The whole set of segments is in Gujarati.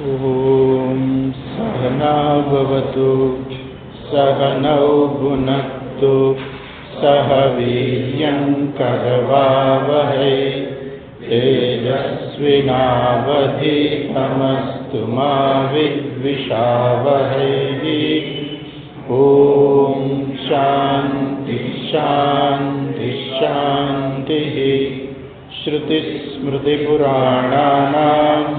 ॐ सहना भवतु सहनौ भुनक्तु सह वीर्यङ्करवावहै तेजस्विनावधीतमस्तु मा विद्विषावहै। ॐ शान्ति शान्ति शान्तिः। श्रुतिस्मृतिपुराणानाम्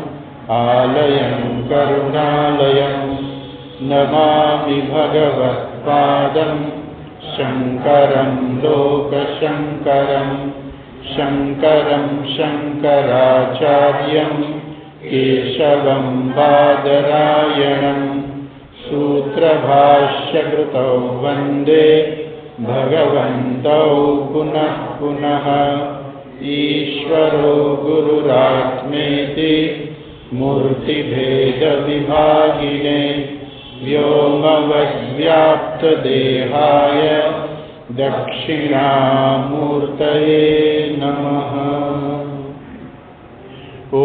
आलयं करुणालयं नमामि भगवत्पादं शङ्करं लोकशङ्करं। शङ्करं शङ्कराचार्यं केशवं बादरायणं सूत्रभाष्यकृतौ वन्दे भगवन्तौ पुनः पुनः। ईश्वरो गुरुरात्मेति मूर्तिभेदविभागिने व्योमवद्व्याप्तदेहाय दक्षिणामूर्तये नमः। ॐ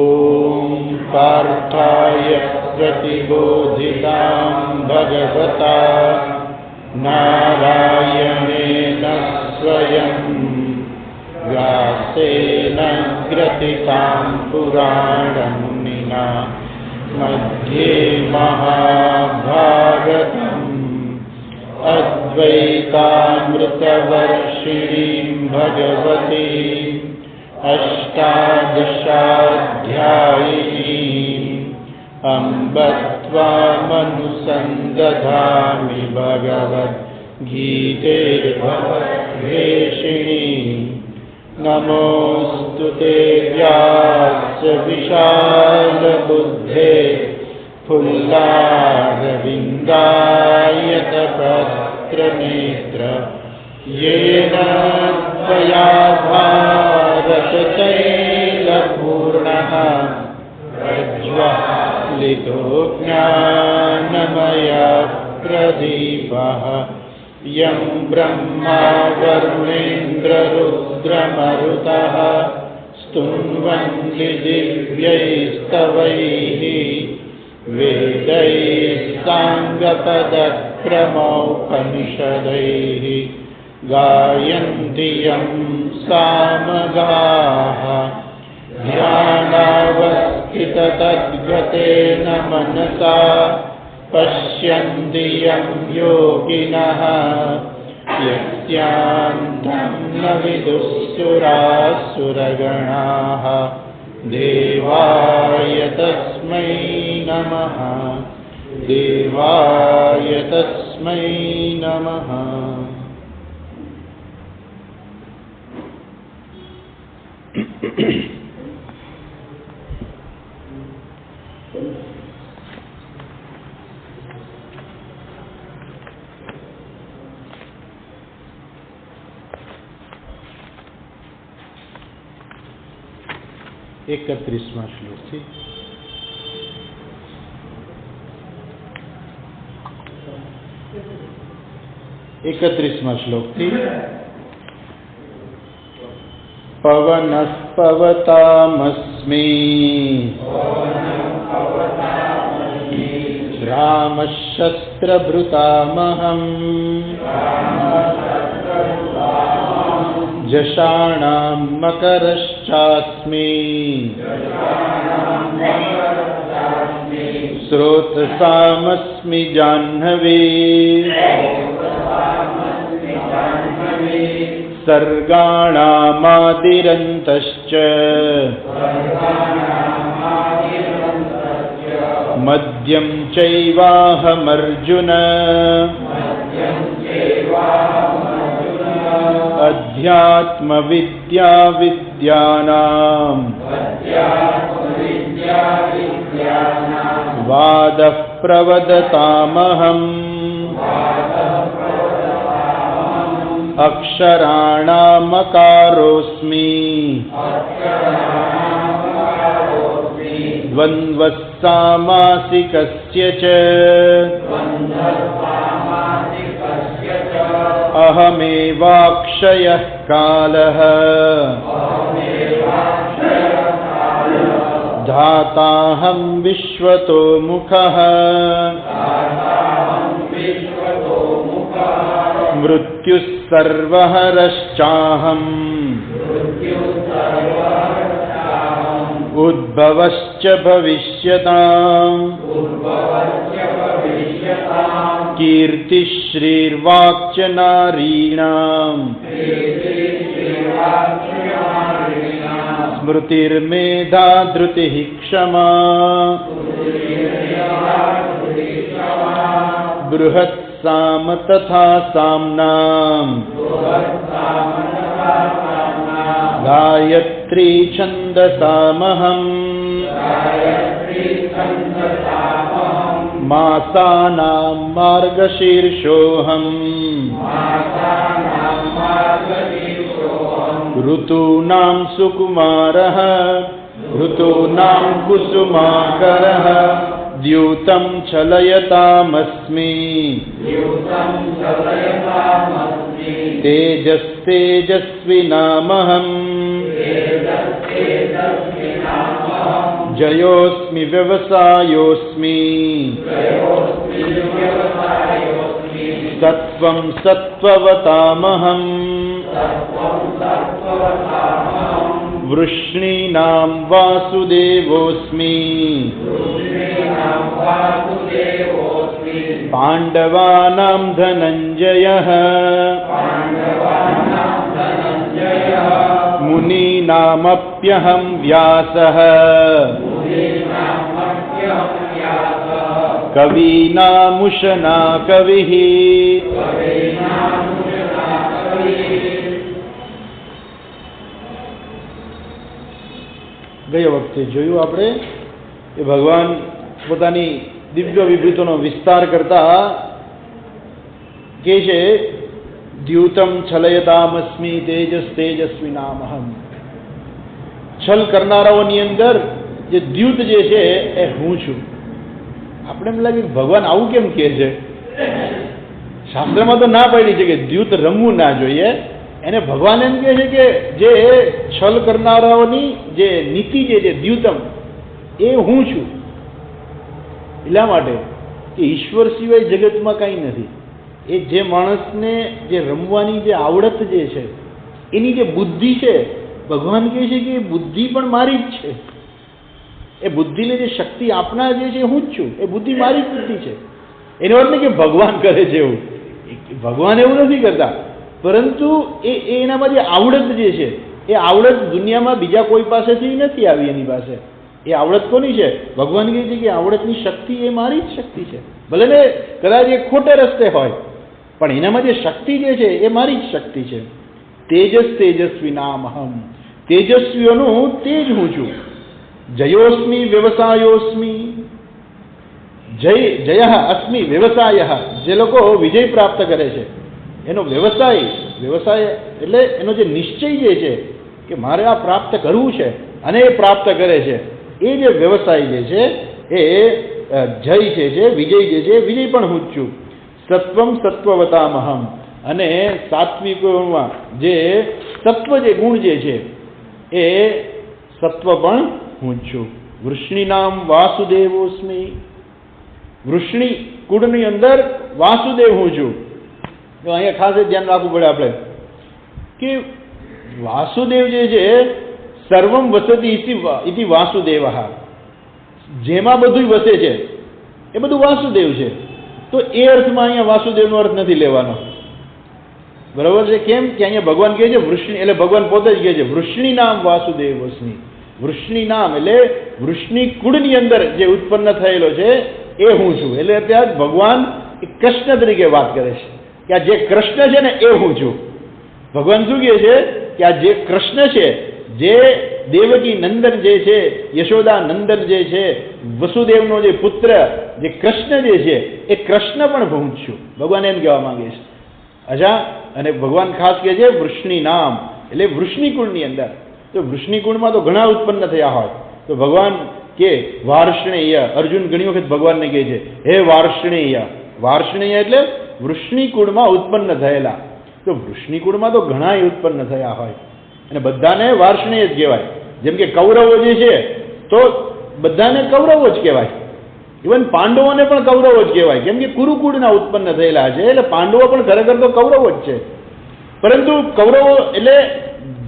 पार्थाय प्रतिबोधितां भगवता नारायणेन स्वयं व्यासेन ग्रथितां पुराणमुनिना मध्ये महाभारतम् अद्वैतामृतवर्षिणीं भगवतीम् अष्टादशाध्यायिनीम् अम्ब त्वामनुसन्दधामि भगवद्गीते भवद्वेषिणीम्। नमोऽस्तु ते व्यासविशालबुद्धे फुल्लारविन्दायतपत्रनेत्र येन त्वया भारततैलपूर्णः प्रज्वालितो ज्ञानमयः प्रदीपः। यं ब्रह्मा वरुणेन्द्ररुद्रमरुतः स्तुन्वन्ति दिव्यैस्तवैः वेदैः साङ्गपदक्रमोपनिषदैः गायन्ति यं सामगाः। ध्यानावस्थिततद्गतेन मनसा पश्यन्ति यं योगिनः यस्यान्तं न विदुःसुरासुरगणाः। देवाय तस्मै नमः देवाय तस्मै नमः। एकत्रीसवां श्लोक थी। एकत्रीसवां श्लोक थी। पवनः पवतामस्मि रामः शस्त्रभृतामहम् जषाणां मकरश्चास्मि स्रोतसामस्मि जाह्नवी सर्गाणामादिरन्तश्च मध्यं चैवाहमर्जुन अध्यात्मविद्या विद्यानां वादः प्रवदतामहम् अक्षराणामकारोऽस्मि द्वन्द्वः सामासिकस्य च अहमेवाक्षयः कालः धाताहं विश्वतो मुखः मृत्युः सर्वहरश्चाहम् उद्भवश्च भविष्यताम् कीर्तिः श्रीर्वाक्च नारीणाम् स्मृतिर्मेधा धृतिः क्षमा बृहत् साम तथा साम्नाम् गायत्री छन्दसामहम् मासानां मार्गशीर्षोऽहम् ऋतूनां सुकुमारः ऋतूनां कुसुमाकरः द्यूतं छलयतामस्मि तेजस्तेजस्विनामहम् जयोऽस्मि व्यवसायोऽस्मि सत्त्वं सत्त्ववतामहम् वृष्णीनां वासुदेवोऽस्मि पाण्डवानां धनञ्जयः मुनीनामप्यहं व्यासः कवीनामुशना कविः ગયા વખતે જોયું આપણે એ ભગવાન પોતાની દિવ્ય વિભૂતિનો વિસ્તાર કરતા કે છે દ્યુતમ છલયતામસ્મિ તેજસ તેજસ્વીનામહમ. છલ કરનારાઓની અંદર જે દ્યુત જે છે એ હું છું. આપણે એમ લાગે ભગવાન આવું કેમ કહે છે? શાસ્ત્રમાં તો ના પાડી છે કે દ્યુત રમવું ના જોઈએ. એને ભગવાન એમ કહે છે કે જે છલ કરનારાઓની જે નીતિ જે છે દ્યુતમ એ હું છું. એટલા માટે કે ઈશ્વર સિવાય જગતમાં કાંઈ નથી. એ જે માણસને જે રમવાની જે આવડત જે છે એની જે બુદ્ધિ છે ભગવાન કહે છે કે એ બુદ્ધિ પણ મારી જ છે. એ બુદ્ધિને જે શક્તિ આપનાર જે છે હું જ છું. એ બુદ્ધિ મારી જ બુદ્ધિ છે. એનો અર્થ નહીં કે ભગવાન કરે છે એવું. ભગવાન એવું નથી કરતા, પરંતુ એ એનામાં જે આવડત જે છે એ આવડત દુનિયામાં બીજા કોઈ પાસેથી નથી આવી. એની પાસે એ આવડત કોની છે? ભગવાન કહે છે કે આવડતની શક્તિ એ મારી જ શક્તિ છે. ભલે ને કદાચ એ ખોટે રસ્તે હોય, પણ એનામાં જે શક્તિ જે છે એ મારી જ શક્તિ છે. તેજસ તેજસ્વીનામહમ. તેજસ્વીઓનું તેજ હું છું. જયોસ્મી વ્યવસાયોસ્મી. જય અસ્મી વ્યવસાય. જે લોકો વિજય પ્રાપ્ત કરે છે એનો વ્યવસાય એટલે એનો જે નિશ્ચય જે છે કે મારે આ પ્રાપ્ત કરવું છે અને એ પ્રાપ્ત કરે છે, એ જે વ્યવસાય જે છે એ જય છે, વિજય જે છે વિજય પણ હું જ છું. સત્વમ સત્વવતામહમ. અને સાત્વિકોમાં જે સત્વ જે ગુણ જે છે એ સત્વ પણ હું જ છું. વૃષ્ણિનામ વાસુદેવોસ્મી. વૃષ્ણિ કુળની અંદર વાસુદેવ હું છું. તો અહીંયા ખાસ ધ્યાન રાખવું પડે આપણે કે વાસુદેવ જે છે સર્વમ વસતિ ઇતિ વાસુદેવ. જેમાં બધું વસે છે એ બધું વાસુદેવ છે. તો એ અર્થમાં અહીંયા વાસુદેવનો અર્થ નથી લેવાનો. બરાબર છે? કેમ કે અહીંયા ભગવાન કહે છે વૃષ્ણિ, એટલે ભગવાન પોતે જ કહે છે વૃષ્ણિ નામ વાસુદેવસ્મી. વૃષ્ણિ નામ એટલે વૃષ્ણિ કુળની અંદર જે ઉત્પન્ન થયેલો છે એ હું છું. એટલે અત્યારે ભગવાન કૃષ્ણ તરીકે વાત કરે છે કે આ જે કૃષ્ણ છે ને એ હું છું. ભગવાન શું કહે છે કે આ જે કૃષ્ણ છે, જે દેવકી નંદન જે છે, યશોદા નંદન જે છે, વસુદેવનો જે પુત્ર જે કૃષ્ણ જે છે એ કૃષ્ણ પણ હું જ છું. ભગવાન એમ કહેવા માંગે છે. અચ્છા, અને ભગવાન ખાસ કહે છે વૃષ્ણિ નામ એટલે વૃષ્ણિકુળની અંદર. તો વૃષ્ણિકુળમાં તો ઘણા ઉત્પન્ન થયા હોય. તો ભગવાન કે વાર્ષ્ણેય, અર્જુન ઘણી વખત ભગવાનને કહે છે હે વાર્ષ્ણેય. વાર્ષ્ણેય એટલે વૃષ્ણિકુળમાં ઉત્પન્ન થયેલા. તો વૃષ્ણિકુળમાં તો ઘણા ઉત્પન્ન થયા હોય અને બધાને વાર્ષ્ણેય જ કહેવાય. જેમ કે કૌરવો જે છે તો બધાને કૌરવો જ કહેવાય. ઇવન પાંડવોને પણ કૌરવો જ કહેવાય, કેમ કે કુરુકુળના ઉત્પન્ન થયેલા છે, એટલે પાંડવો પણ ખરેખર તો કૌરવો જ છે. પરંતુ કૌરવો એટલે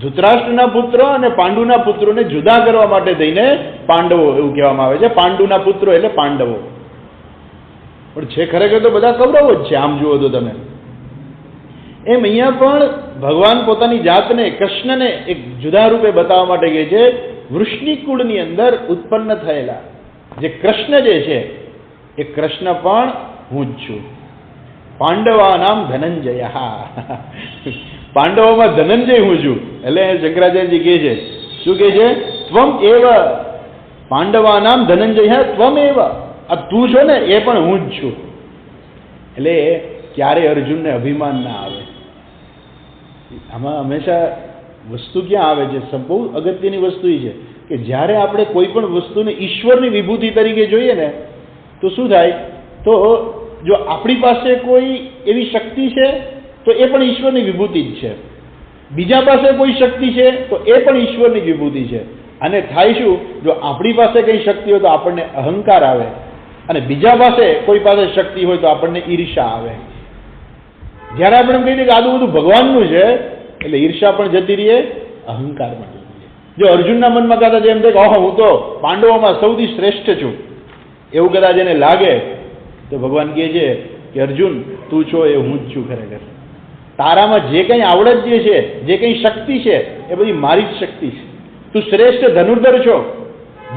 ધૃતરાષ્ટ્રના પુત્ર અને પાંડુના પુત્રોને જુદા કરવા માટે થઈને પાંડવો એવું કહેવામાં આવે છે. પાંડુના પુત્રો એટલે પાંડવો, પણ છે ખરેખર તો બધા કૌરવો જ છે આમ જુઓ તો તમે. એમ અહીંયા પણ ભગવાન પોતાની જાતને, કૃષ્ણને એક જુદા રૂપે બતાવવા માટે કહે છે, વૃષ્ણિ કુળની અંદર ઉત્પન્ન થયેલા જે કૃષ્ણ જે છે એ કૃષ્ણ પણ હું જ છું. પાંડવા નામ ધનંજય, પાંડવોમાં ધનંજય હું છું. એટલે શંકરાચાર્યજી કહે છે, શું કહે છે? ત્વમ એવ પાંડવા નામ ધનંજય ત્વમ એવ, આ તું છો ને એ પણ હું જ છું. એટલે ક્યારે અર્જુનને અભિમાન ના આવે. આમાં હંમેશા વસ્તુ ક્યાં આવે છે? બહુ અગત્યની વસ્તુ એ છે કે જ્યારે આપણે કોઈ પણ વસ્તુને ઈશ્વરની વિભૂતિ તરીકે જોઈએ ને તો શું થાય? તો જો આપણી પાસે કોઈ એવી શક્તિ છે તો એ પણ ઈશ્વરની વિભૂતિ જ છે. બીજા પાસે કોઈ શક્તિ છે તો એ પણ ઈશ્વરની વિભૂતિ છે. અને થાય શું? જો આપણી પાસે કઈ શક્તિ હોય તો આપણને અહંકાર આવે, અને બીજા પાસે કોઈ પાસે શક્તિ હોય તો આપણને ઈર્ષા આવે. જ્યારે આપણે એમ કહીએ કે આ બધું ભગવાનનું છે એટલે ઈર્ષા પણ જતી રહીએ, અહંકાર પણ જતી રહીએ. જો અર્જુનના મનમાં કદાચ એમ થાય કે ઓહો હું તો પાંડવોમાં સૌથી શ્રેષ્ઠ છું એવું કદાચ એને લાગે તો ભગવાન કહે છે કે અર્જુન તું છો એ હું જ છું. ખરેખર તારામાં જે કંઈ આવડત જે છે, જે કંઈ શક્તિ છે એ બધી મારી જ શક્તિ છે. તું શ્રેષ્ઠ ધનુર્ધર છો,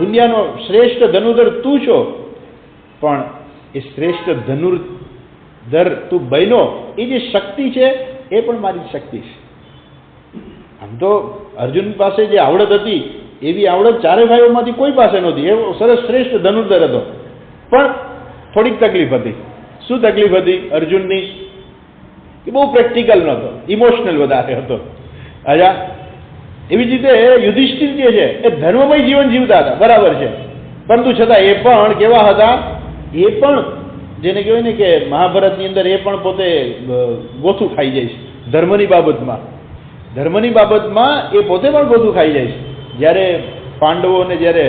દુનિયાનો શ્રેષ્ઠ ધનુર્ધર તું છો, પણ એ શ્રેષ્ઠ ધનુર્ધર તું બન્યો એ જે શક્તિ છે એ પણ મારી શક્તિ છે. આમ તો અર્જુન પાસે જે આવડત હતી એવી આવડત ચારે ભાઈઓમાંથી કોઈ પાસે નહોતી. એવો સરસ શ્રેષ્ઠ ધનુર્ધર હતો, પણ થોડીક તકલીફ હતી. શું તકલીફ હતી અર્જુનની? કે બહુ પ્રેક્ટિકલ નહોતો, ઇમોશનલ વધારે હતો. અજા એવી જ રીતે યુધિષ્ઠિર જે છે એ ધર્મમય જીવન જીવતા હતા, બરાબર છે, પરંતુ છતાં એ પણ કેવા હતા? એ પણ જેને કહેવાય ને કે મહાભારતની અંદર એ પણ પોતે ગોથું ખાઈ જાય છે ધર્મની બાબતમાં. ધર્મની બાબતમાં એ પોતે પણ ગોથું ખાઈ જાય છે. જ્યારે પાંડવોને જ્યારે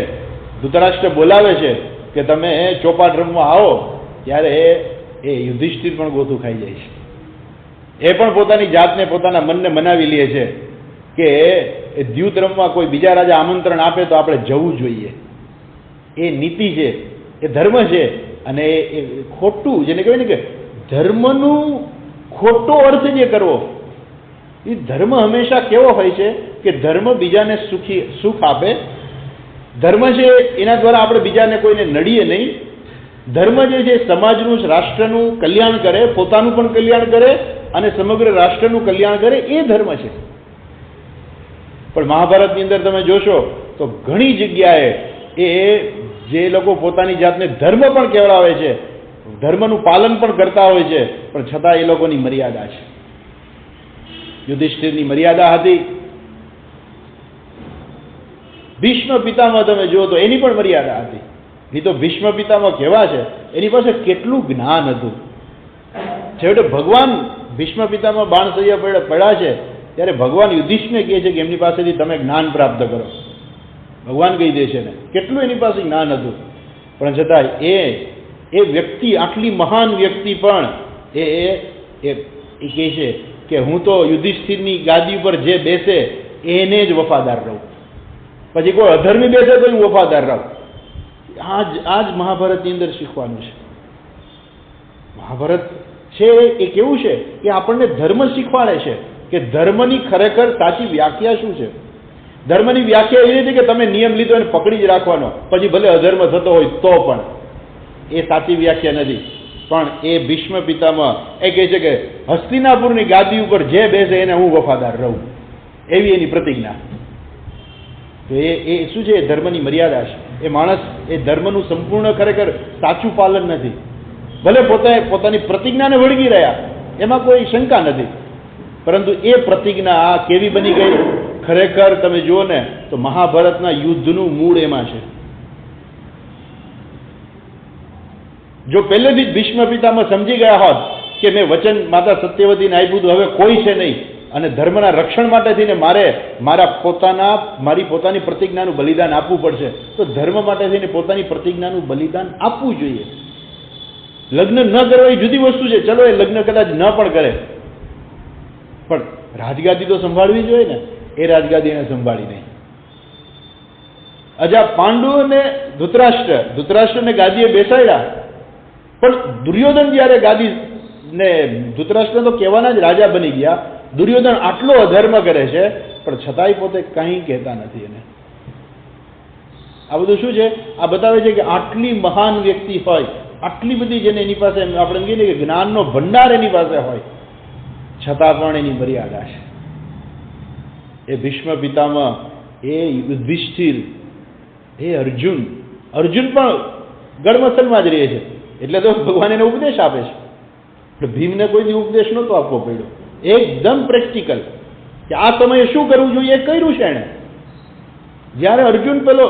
ધૃતરાષ્ટ્ર બોલાવે છે કે તમે ચોપાટ રમવા આવો, ત્યારે એ યુધિષ્ઠિર પણ ગોથું ખાઈ જાય છે. એ પણ પોતાની જાતને, પોતાના મનને મનાવી લે છે કે એ દ્યુત રમવા કોઈ બીજા રાજા આમંત્રણ આપે તો આપણે જવું જોઈએ. એ નીતિ છે, એ ધર્મ છે. અને એ ખોટું જેને કહેવાય ને કે ધર્મનું ખોટો અર્થ જે કરવો, એ ધર્મ હંમેશા કેવો હોય છે કે ધર્મ બીજાને સુખ આપે. ધર્મ છે એના દ્વારા આપણે બીજાને કોઈને નડીએ નહીં. ધર્મ જે છે સમાજનું, રાષ્ટ્રનું કલ્યાણ કરે, પોતાનું પણ કલ્યાણ કરે અને સમગ્ર રાષ્ટ્રનું કલ્યાણ કરે, એ ધર્મ છે. પણ મહાભારતની અંદર તમે જોશો તો ઘણી જગ્યાએ એ જે લોકો પોતાની જાતને ધર્મ પણ કહેવડાવે છે, ધર્મનું પાલન પણ કરતા હોય છે, પણ છતાં એ લોકોની મર્યાદા છે. યુધિષ્ઠિરની મર્યાદા હતી. ભીષ્મ પિતામહ તમે જુઓ તો એની પણ મર્યાદા હતી. નહીં તો ભીષ્મ પિતામહ કેવા છે, એની પાસે કેટલું જ્ઞાન હતું. છેવટે ભગવાન ભીષ્મ પિતામહ બાણસૈયા પડ્યા છે ત્યારે ભગવાન યુધિષ્ઠિરને કહે છે કે એમની પાસેથી તમે જ્ઞાન પ્રાપ્ત કરો. ભગવાન કહી દે છે ને, કેટલું એની પાસે જ્ઞાન હતું. પણ છતાં એ વ્યક્તિ, આટલી મહાન વ્યક્તિ પણ એ કહે છે કે હું તો યુધિષ્ઠિરની ગાદી ઉપર જે બેસે એને જ વફાદાર રહું, પછી કોઈ અધર્મી બેસે તો હું વફાદાર રહું. આ જ મહાભારતની અંદર શીખવાનું છે. મહાભારત છે એ કેવું છે કે આપણને ધર્મ શીખવાડે છે કે ધર્મની ખરેખર સાચી વ્યાખ્યા શું છે. ધર્મની વ્યાખ્યા એવી નથી કે તમે નિયમ લીધો અને પકડી જ રાખવાનો, પછી ભલે અધર્મ થતો હોય તો પણ. એ સાચી વ્યાખ્યા નથી. પણ એ ભીષ્મ પિતામહ એ કહે છે કે હસ્તિનાપુરની ગાદી ઉપર જે બેસે એને હું વફાદાર રહું, એવી એની પ્રતિજ્ઞા. તો એ શું છે? એ ધર્મની મર્યાદા છે. એ માણસ એ ધર્મનું સંપૂર્ણ ખરેખર સાચું પાલન નથી. ભલે પોતાની પ્રતિજ્ઞાને વળગી રહ્યા, એમાં કોઈ શંકા નથી, પરંતુ એ પ્રતિજ્ઞા કેવી બની ગઈ ખરેખર તમે જુઓ ને તો મહાભારતના યુદ્ધનું મૂળ એમાં છે. જો પહેલેથી જ ભીષ્મ પિતામહ સમજી ગયા હોત કે મેં વચન માતા સત્યવતીને આપ્યું હતું, હવે કોઈ છે નહીં અને ધર્મના રક્ષણ માટે થઈને મારી પોતાની પ્રતિજ્ઞાનું બલિદાન આપવું પડશે, તો ધર્મ માટે થઈને પોતાની પ્રતિજ્ઞાનું બલિદાન આપવું જોઈએ. લગ્ન ન કરવા એ જુદી વસ્તુ છે, ચલો એ લગ્ન કદાચ ન પણ કરે, પણ રાજગાદી તો સંભાળવી જોઈએ ને. એ રાજગાદી એને સંભાળી નહીં. અજા પાંડુ અને ધૃતરાષ્ટ્રને ગાદીએ બેસાડ્યા, પણ દુર્યોધન જયારે ગાદી ને ધૃતરાષ્ટ્ર તો કહેવાના જ રાજા બની ગયા, દુર્યોધન આટલો અધર્મ કરે છે પણ છતાંય પોતે કંઈ કહેતા નથી. એને આ બધું શું છે? આ બતાવે છે કે આટલી મહાન વ્યક્તિ હોય, આટલી બધી જેને એની પાસે આપણે એમ કહીએ કે જ્ઞાનનો ભંડાર એની પાસે હોય, છતાં પણ એની મર્યાદા છે. એ ભીષ્મ પિતામહ, એ યુધિષ્ઠિર, એ અર્જુન પણ ગળમથલમાં જ રહે છે, એટલે તો ભગવાન એને ઉપદેશ આપે છે. ભીમને કોઈ ઉપદેશ નહોતો આપવો પડ્યો, એકદમ પ્રેક્ટિકલ કે આ સમયે શું કરવું જોઈએ એ કર્યું છે એણે. જ્યારે અર્જુન પેલો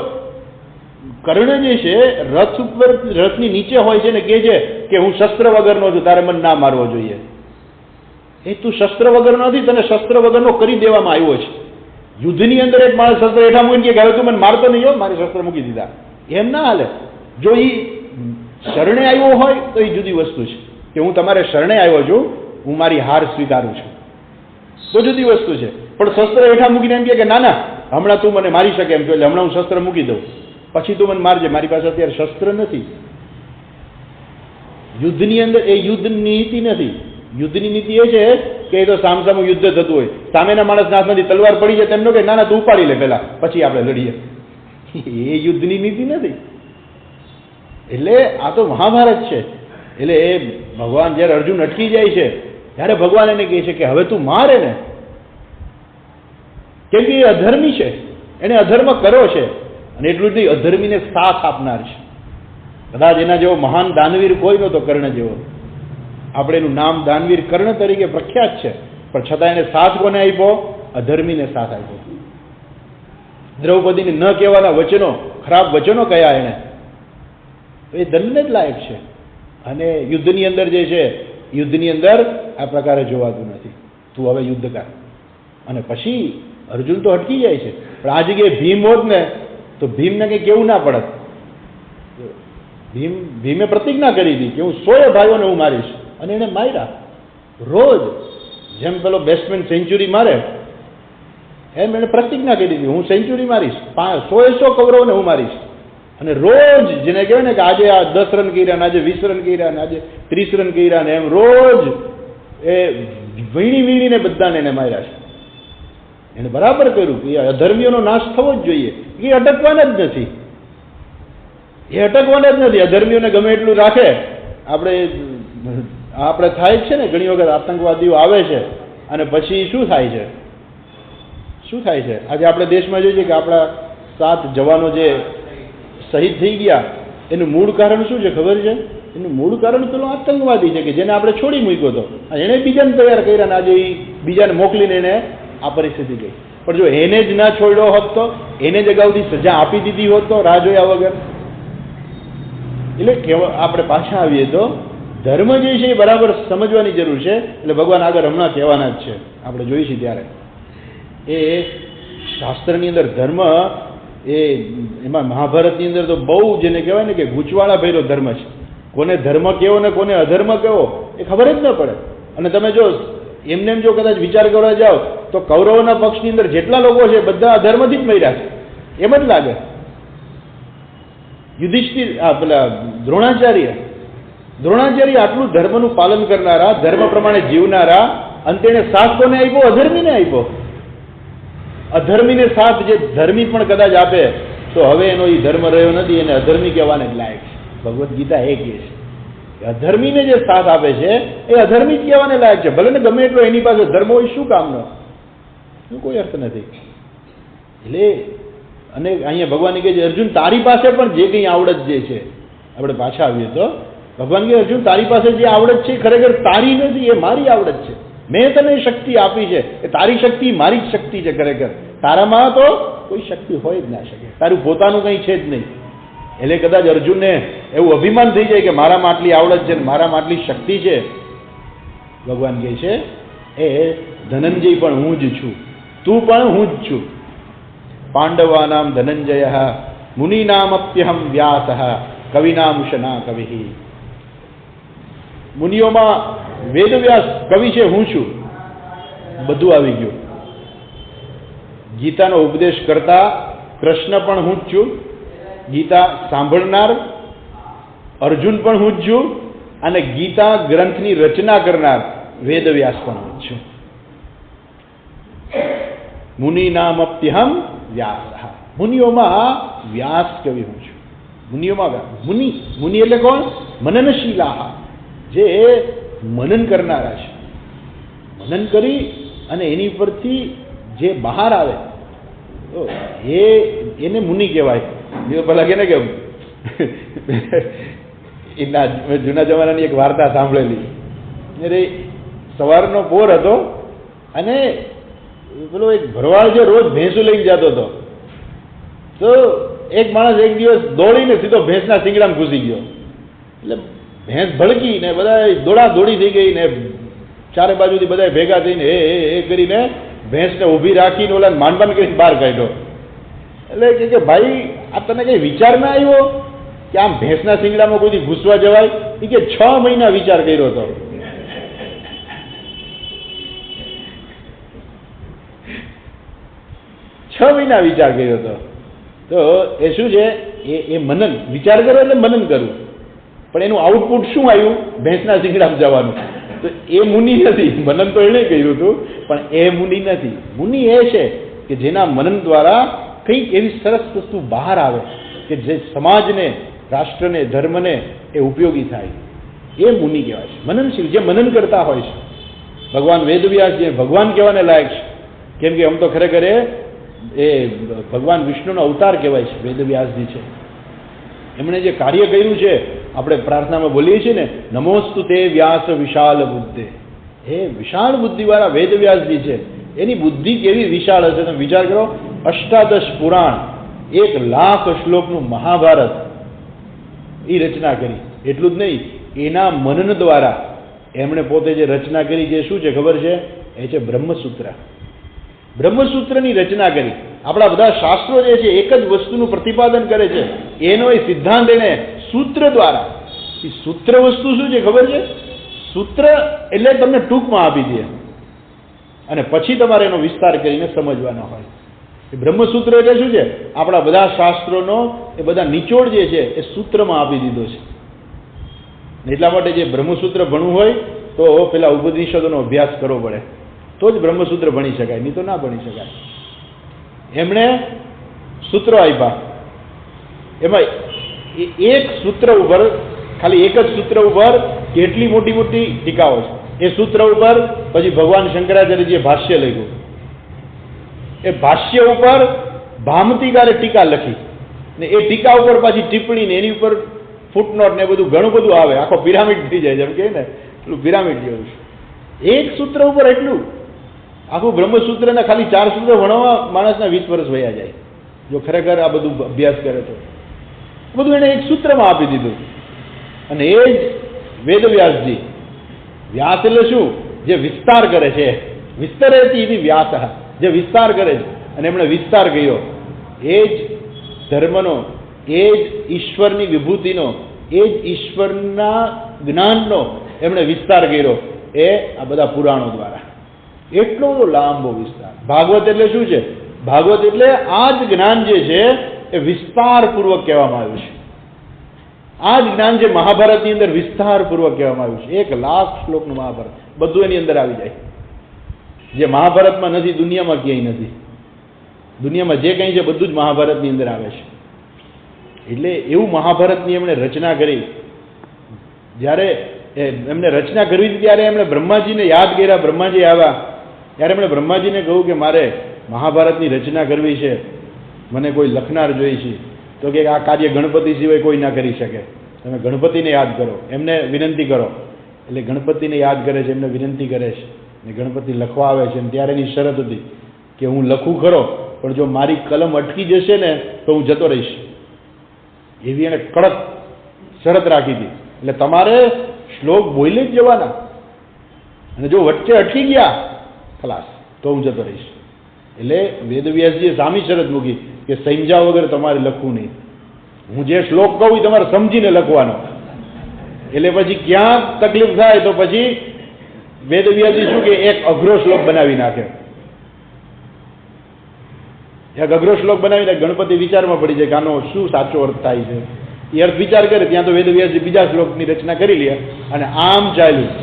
કર્ણ જે છે રથની નીચે હોય છે ને કહે છે કે હું શસ્ત્ર વગરનો છું, તારે મને ના મારવો જોઈએ. એ તું શસ્ત્ર વગર નથી, તને શસ્ત્ર વગરનો કરી દેવામાં આવ્યો છે. યુદ્ધની અંદર એક માણસ શસ્ત્ર હેઠા મૂકીને કે હવે તું મને મારતો નહીં હો, મારે શસ્ત્ર મૂકી દીધા, એમ ના હાલે. જો એ શરણે આવ્યો હોય તો એ જુદી વસ્તુ છે કે હું તમારે શરણે આવ્યો છું, હું મારી હાર સ્વીકારું છું, તો જુદી વસ્તુ છે. પણ શસ્ત્ર હેઠા મૂકીને એમ કે ના ના હમણાં તું મને મારી શકે એમ છો, એટલે હમણાં હું શસ્ત્ર મૂકી દઉં, પછી તું મને મારજે, મારી પાસે અત્યારે શસ્ત્ર નથી. યુદ્ધની અંદર એ યુદ્ધ નીતિ નથી. યુદ્ધની નીતિ એ છે કે એ તો સામસામું યુદ્ધ થતું હોય, સામેના માણસના હાથમાંથી તલવાર પડી જાય તેમનો કે ના ના તું ઉપાડી લે પહેલા, પછી આપણે લડીએ. એ યુદ્ધની નીતિ નથી. એટલે આ તો મહાભારત છે. એટલે એ ભગવાન જ્યારે અર્જુન અટકી જાય છે ત્યારે ભગવાન એને કહે છે કે હવે તું મારે ને, કેમ કે એ અધર્મી છે, એને અધર્મ કર્યો છે, અને એટલું જ નહીં અધર્મીને સાથ આપનાર છે. કદાચ એના જેવો મહાન દાનવીર કોઈ નહોતો કર્ણ જેવો. આપણે એનું નામ દાનવીર કર્ણ તરીકે પ્રખ્યાત છે, પણ છતાં એને સાથ કોને આપ્યો? અધર્મીને સાથ આપ્યો. દ્રૌપદીને ન કહેવાના વચનો, ખરાબ વચનો કયા એને, એ દંડને જ લાયક છે. અને યુદ્ધની અંદર જે છે, યુદ્ધની અંદર આ પ્રકારે જોવાતું નથી. તું હવે યુદ્ધ કર. અને પછી અર્જુન તો અટકી જાય છે, પણ આ જગ્યાએ ભીમ હોત ને તો ભીમને કંઈ કેવું ના પડત. ભીમે પ્રતિજ્ઞા કરી હતી કે હું 100 ભાઈઓને હું મારીશ, અને એને માર્યા. રોજ જેમ પેલો બેટ્સમેન સેન્ચુરી મારે એમ એને પ્રતિજ્ઞા કરી હતી, હું સેન્ચુરી મારીશ, 100 કૌરવોને હું મારીશ. અને રોજ જેને કહેવાય ને કે આજે આ 10 રન કર્યા, આજે 20 રન કર્યા, આજે 30 રન કર્યા, ને એમ રોજ એ વીણીને બધાને એને માર્યા છે. એને બરાબર કર્યું કે અધર્મીઓનો નાશ થવો જ જોઈએ, એ અટકવાના જ નથી. એ અટકવાના જ નથી. અધર્મીઓને ગમે એટલું રાખે. આપણે થાય જ છે ને ઘણી વખત આતંકવાદીઓ આવે છે અને પછી શું થાય છે? આજે આપણે દેશમાં જોઈએ કે આપણા 7 જવાનો જે શહીદ થઈ ગયા, એનું મૂળ કારણ શું છે ખબર છે? એનું મૂળ કારણ પેલો આતંકવાદી છે કે જેને આપણે છોડી મૂક્યો હતો, એને બીજાને તૈયાર કર્યા, અને આજે બીજાને મોકલીને એને આ પરિસ્થિતિ ગઈ. પણ જો એને જ ના છોડ્યો હોત તો, એને જ અગાઉથી સજા આપી દીધી હોત તો, રાહ જોયા વગર. એટલે આપણે પાછા આવીએ તો ધર્મ જે છે એ બરાબર સમજવાની જરૂર છે. એટલે ભગવાન આગળ હમણાં કહેવાના જ છે, આપણે જોઈશું ત્યારે. એ શાસ્ત્રની અંદર ધર્મ, એમાં મહાભારતની અંદર તો બહુ જેને કહેવાય ને કે ગૂંચવાળા ભર્યો ધર્મ છે. કોને ધર્મ કેવો ને કોને અધર્મ કેવો એ ખબર જ ન પડે. અને તમે જો એમને જો કદાચ વિચાર કરવા જાઓ તો કૌરવોના પક્ષની અંદર જેટલા લોકો છે બધા અધર્મથી જ મર્યા છે, એમ જ લાગે. યુધિષ્ઠિર, પેલા દ્રોણાચાર્ય આટલું ધર્મનું પાલન કરનારા, ધર્મ પ્રમાણે જીવનારા, અંતે એને સાથ કોને આપ્યો? અધર્મીને આપ્યો. અધર્મીને સાથ જે ધર્મી પણ કદાચ આપે તો હવે એનો એ ધર્મ રહ્યો નથી, એને અધર્મી કહેવાને જ લાયક છે. ભગવદ્ ગીતા એ કહે છે કે અધર્મીને જે સાથ આપે છે એ અધર્મી જ કહેવાને લાયક છે. ભલે ને ગમે એટલો એની પાસે ધર્મ હોય, શું કામનો? શું કોઈ અર્થ નથી. એટલે અને અહીંયા ભગવાન કહે છે અર્જુન તારી પાસે પણ જે કંઈ આવડત જે છે, આપણે પાછા આવીએ તો ભગવાન કહે અર્જુન તારી પાસે જે આવડત છે ખરેખર તારી નથી, એ મારી આવડત છે. મેં તને શક્તિ આપી છે, એ તારી શક્તિ મારી જ શક્તિ છે. ખરેખર તારામાં તો કોઈ શક્તિ હોય જ ના શકે, તારું પોતાનું કંઈ છે જ નહીં. એટલે કદાચ અર્જુનને એવું અભિમાન થઈ જાય કે મારામાં આટલી આવડત છે, મારામાં આટલી શક્તિ છે. ભગવાન કહે છે એ ધનંજય પણ હું જ છું, તું પણ હું જ છું. પાંડવાનામ ધનંજય મુનિનામપ્યહમ વ્યાસ કવિનામુષના કવિ. મુનિઓમાં વેદવ્યાસ કવિ છે, હું છું. બધું આવી ગયું. ગીતાનો ઉપદેશ કરતા કૃષ્ણ પણ હું જ છું, ગીતા સાંભળનાર અર્જુન પણ હું જ છું, અને ગીતા ગ્રંથની રચના કરનાર વેદવ્યાસ પણ હું જ છું. મુનિનામપ્યહમ વ્યાસ. મુનિઓમાં વ્યાસ કવિ હું છું. મુનિઓમાં મુનિ, મુનિ એટલે કોણ? મનનશીલા, જે મનન કરનારા છે. મનન કરી અને એની પરથી જે બહાર આવે તો એને મુનિ કહેવાય. પેલા કે ને કેમ એના જૂના જમાનાની એક વાર્તા સાંભળેલી. અરે સવારનો પોર હતો અને પેલો એક ભરવાડ જે રોજ ભેંસું લઈને જતો હતો, તો એક માણસ એક દિવસ દોડીને સીધો ભેંસના શિંગડામાં ઘૂસી ગયો. એટલે ભેંસ ભડકી ને બધા દોડા દોડી થઈ ગઈ ને ચારે બાજુથી બધા ભેગા થઈને એ કરીને ભેંસને ઊભી રાખીને ઓલા માંડવાન કરીને બહાર કાઢ્યો. એટલે કે ભાઈ આ તને કઈ વિચાર ના આવ્યો કે આમ ભેંસના શિંગડામાં કોઈથી ઘૂસવા જવાય? એ કે 6 મહિના વિચાર કર્યો હતો. 6 મહિના વિચાર કર્યો હતો. તો એ શું છે? એ મનન, વિચાર કરો એટલે મનન કરવું. પણ એનું આઉટપુટ શું આવ્યું? ભેંસના શિંગડામાં જવાનું. તો એ મુનિ નથી. મનન તો એણે કર્યું હતું, પણ એ મુનિ નથી. મુનિ એ છે કે જેના મનન દ્વારા કંઈક એવી સરસ વસ્તુ બહાર આવે કે જે સમાજને, રાષ્ટ્રને, ધર્મને એ ઉપયોગી થાય. એ મુનિ કહેવાય છે, મનનશીલ, જે મનન કરતા હોય છે. ભગવાન વેદવ્યાસ જે ભગવાન કહેવાને લાયક છે, કેમ કે આમ તો ખરેખર એ ભગવાન વિષ્ણુનો અવતાર કહેવાય છે. વેદવ્યાસજી છે, એમણે જે કાર્ય કર્યું છે, આપણે પ્રાર્થનામાં બોલીએ છીએ ને, નમોસ્તુ તે વ્યાસ વિશાલ બુદ્ધે. એ વિશાળ બુદ્ધિવાળા વેદવ્યાસજી છે, એની બુદ્ધિ કેવી વિશાળ હશે તમે વિચાર કરો. 18 પુરાણ, 1,00,000 શ્લોકનું મહાભારત એ રચના કરી. એટલું જ નહીં, એના મનન દ્વારા એમણે પોતે જે રચના કરી છે શું છે ખબર છે? એ છે બ્રહ્મસૂત્ર. બ્રહ્મસૂત્રની રચના કરી. આપણા બધા શાસ્ત્રો જે છે એક જ વસ્તુનું પ્રતિપાદન કરે છે, એનો એ સિદ્ધાંત એને સૂત્ર દ્વારા. એ સૂત્ર વસ્તુ શું છે ખબર છે? સૂત્ર એટલે તમને ટૂંકમાં આપી દે અને પછી તમારે એનો વિસ્તાર કરીને સમજવાનો હોય. એ બ્રહ્મસૂત્ર એટલે શું છે? આપણા બધા શાસ્ત્રોનો એ બધા નિચોડ જે છે એ સૂત્રમાં આપી દીધો છે. એટલા માટે જે બ્રહ્મસૂત્ર ભણવું હોય તો પેલા ઉપનિષદોનો અભ્યાસ કરવો પડે, તો જ બ્રહ્મસૂત્ર ભણી શકાય, નહીં તો ના ભણી શકાય. એમણે સૂત્રો આપ્યા. એમાં એક સૂત્ર ઉપર, ખાલી એક જ સૂત્ર ઉપર કેટલી મોટી મોટી ટીકાઓ છે. એ સૂત્ર ઉપર પછી ભગવાન શંકરાચાર્યજીએ ભાષ્ય લખ્યું. એ ભાષ્ય ઉપર ભામતીકારે ટીકા લખી ને એ ટીકા ઉપર પાછી ટિપ્પણી ને એની ઉપર ફૂટનોટ ને બધું ઘણું બધું આવે. આખો પિરામિડ થઈ જાય, જેમ કે ને એટલું પિરામિડ જેવું છે. એક સૂત્ર ઉપર એટલું. આખું બ્રહ્મસૂત્રના ખાલી 4 સૂત્ર ભણવા માણસના 20 વર્ષ વયા જાય, જો ખરેખર આ બધું અભ્યાસ કરે તો. બધું એને એક સૂત્રમાં આપી દીધું. અને એ જ વેદવ્યાસજી. વ્યાસ એટલે શું? જે વિસ્તાર કરે છે. વિસ્તરેતી ઇતિ વ્યાસ, જે વિસ્તાર કરે છે. અને એમણે વિસ્તાર કર્યો. એ જ ધર્મનો, એ જ ઈશ્વરની વિભૂતિનો, એ જ ઈશ્વરના જ્ઞાનનો એમણે વિસ્તાર કર્યો. એ આ બધા પુરાણો દ્વારા. એટલો લાંબો વિસ્તાર. ભાગવત એટલે શું છે? ભાગવત એટલે આ જ જ્ઞાન જે છે એ વિસ્તારપૂર્વક કહેવામાં આવ્યું છે. આ જ જ્ઞાન જે મહાભારતની અંદર વિસ્તારપૂર્વક કહેવામાં આવ્યું છે. 1,00,000 શ્લોકનું મહાભારત બધું એની અંદર આવી જાય. જે મહાભારતમાં નથી, દુનિયામાં ક્યાંય નથી. દુનિયામાં જે કંઈ છે બધું જ મહાભારતની અંદર આવે છે. એટલે એવું મહાભારતની એમણે રચના કરી. જ્યારે એમને રચના કરવી હતી ત્યારે એમણે બ્રહ્માજીને યાદ કર્યા. બ્રહ્માજી આવ્યા ત્યારે એમણે બ્રહ્માજીને કહ્યું કે મારે મહાભારતની રચના કરવી છે, મને કોઈ લખનાર જોઈએ છે. તો કે આ કાર્ય ગણપતિ સિવાય કોઈ ના કરી શકે, તમે ગણપતિને યાદ કરો, એમને વિનંતી કરો. એટલે ગણપતિને યાદ કરે છે, એમને વિનંતી કરે છે, ને ગણપતિ લખવા આવે છે. ત્યારે એની શરત હતી કે હું લખું ખરો, પણ જો મારી કલમ અટકી જશે ને તો હું જતો રહીશ. એવી એને કડક શરત રાખી હતી. એટલે તમારે શ્લોક બોલી જ જવાના. અને જો વચ્ચે અટકી ગયા ખલાસ, તો હું જતો રહીશ. એટલે વેદવ્યાસજીએ સામી શરત મૂકી કે સમજ્યા વગર તમારે લખવું નહીં. હું જે શ્લોક કહું એ તમારે સમજીને લખવાનો. એટલે પછી ક્યાં તકલીફ થાય તો પછી વેદવ્યાસજી શું કે એક અઘરો શ્લોક બનાવી નાખે. એક અઘરો શ્લોક બનાવીને ગણપતિ વિચારમાં પડી જાય કે આનો શું સાચો અર્થ થાય છે. એ અર્થ વિચાર કરે ત્યાં તો વેદવ્યાસજી બીજા શ્લોકની રચના કરી લે અને આમ ચાલ્યું.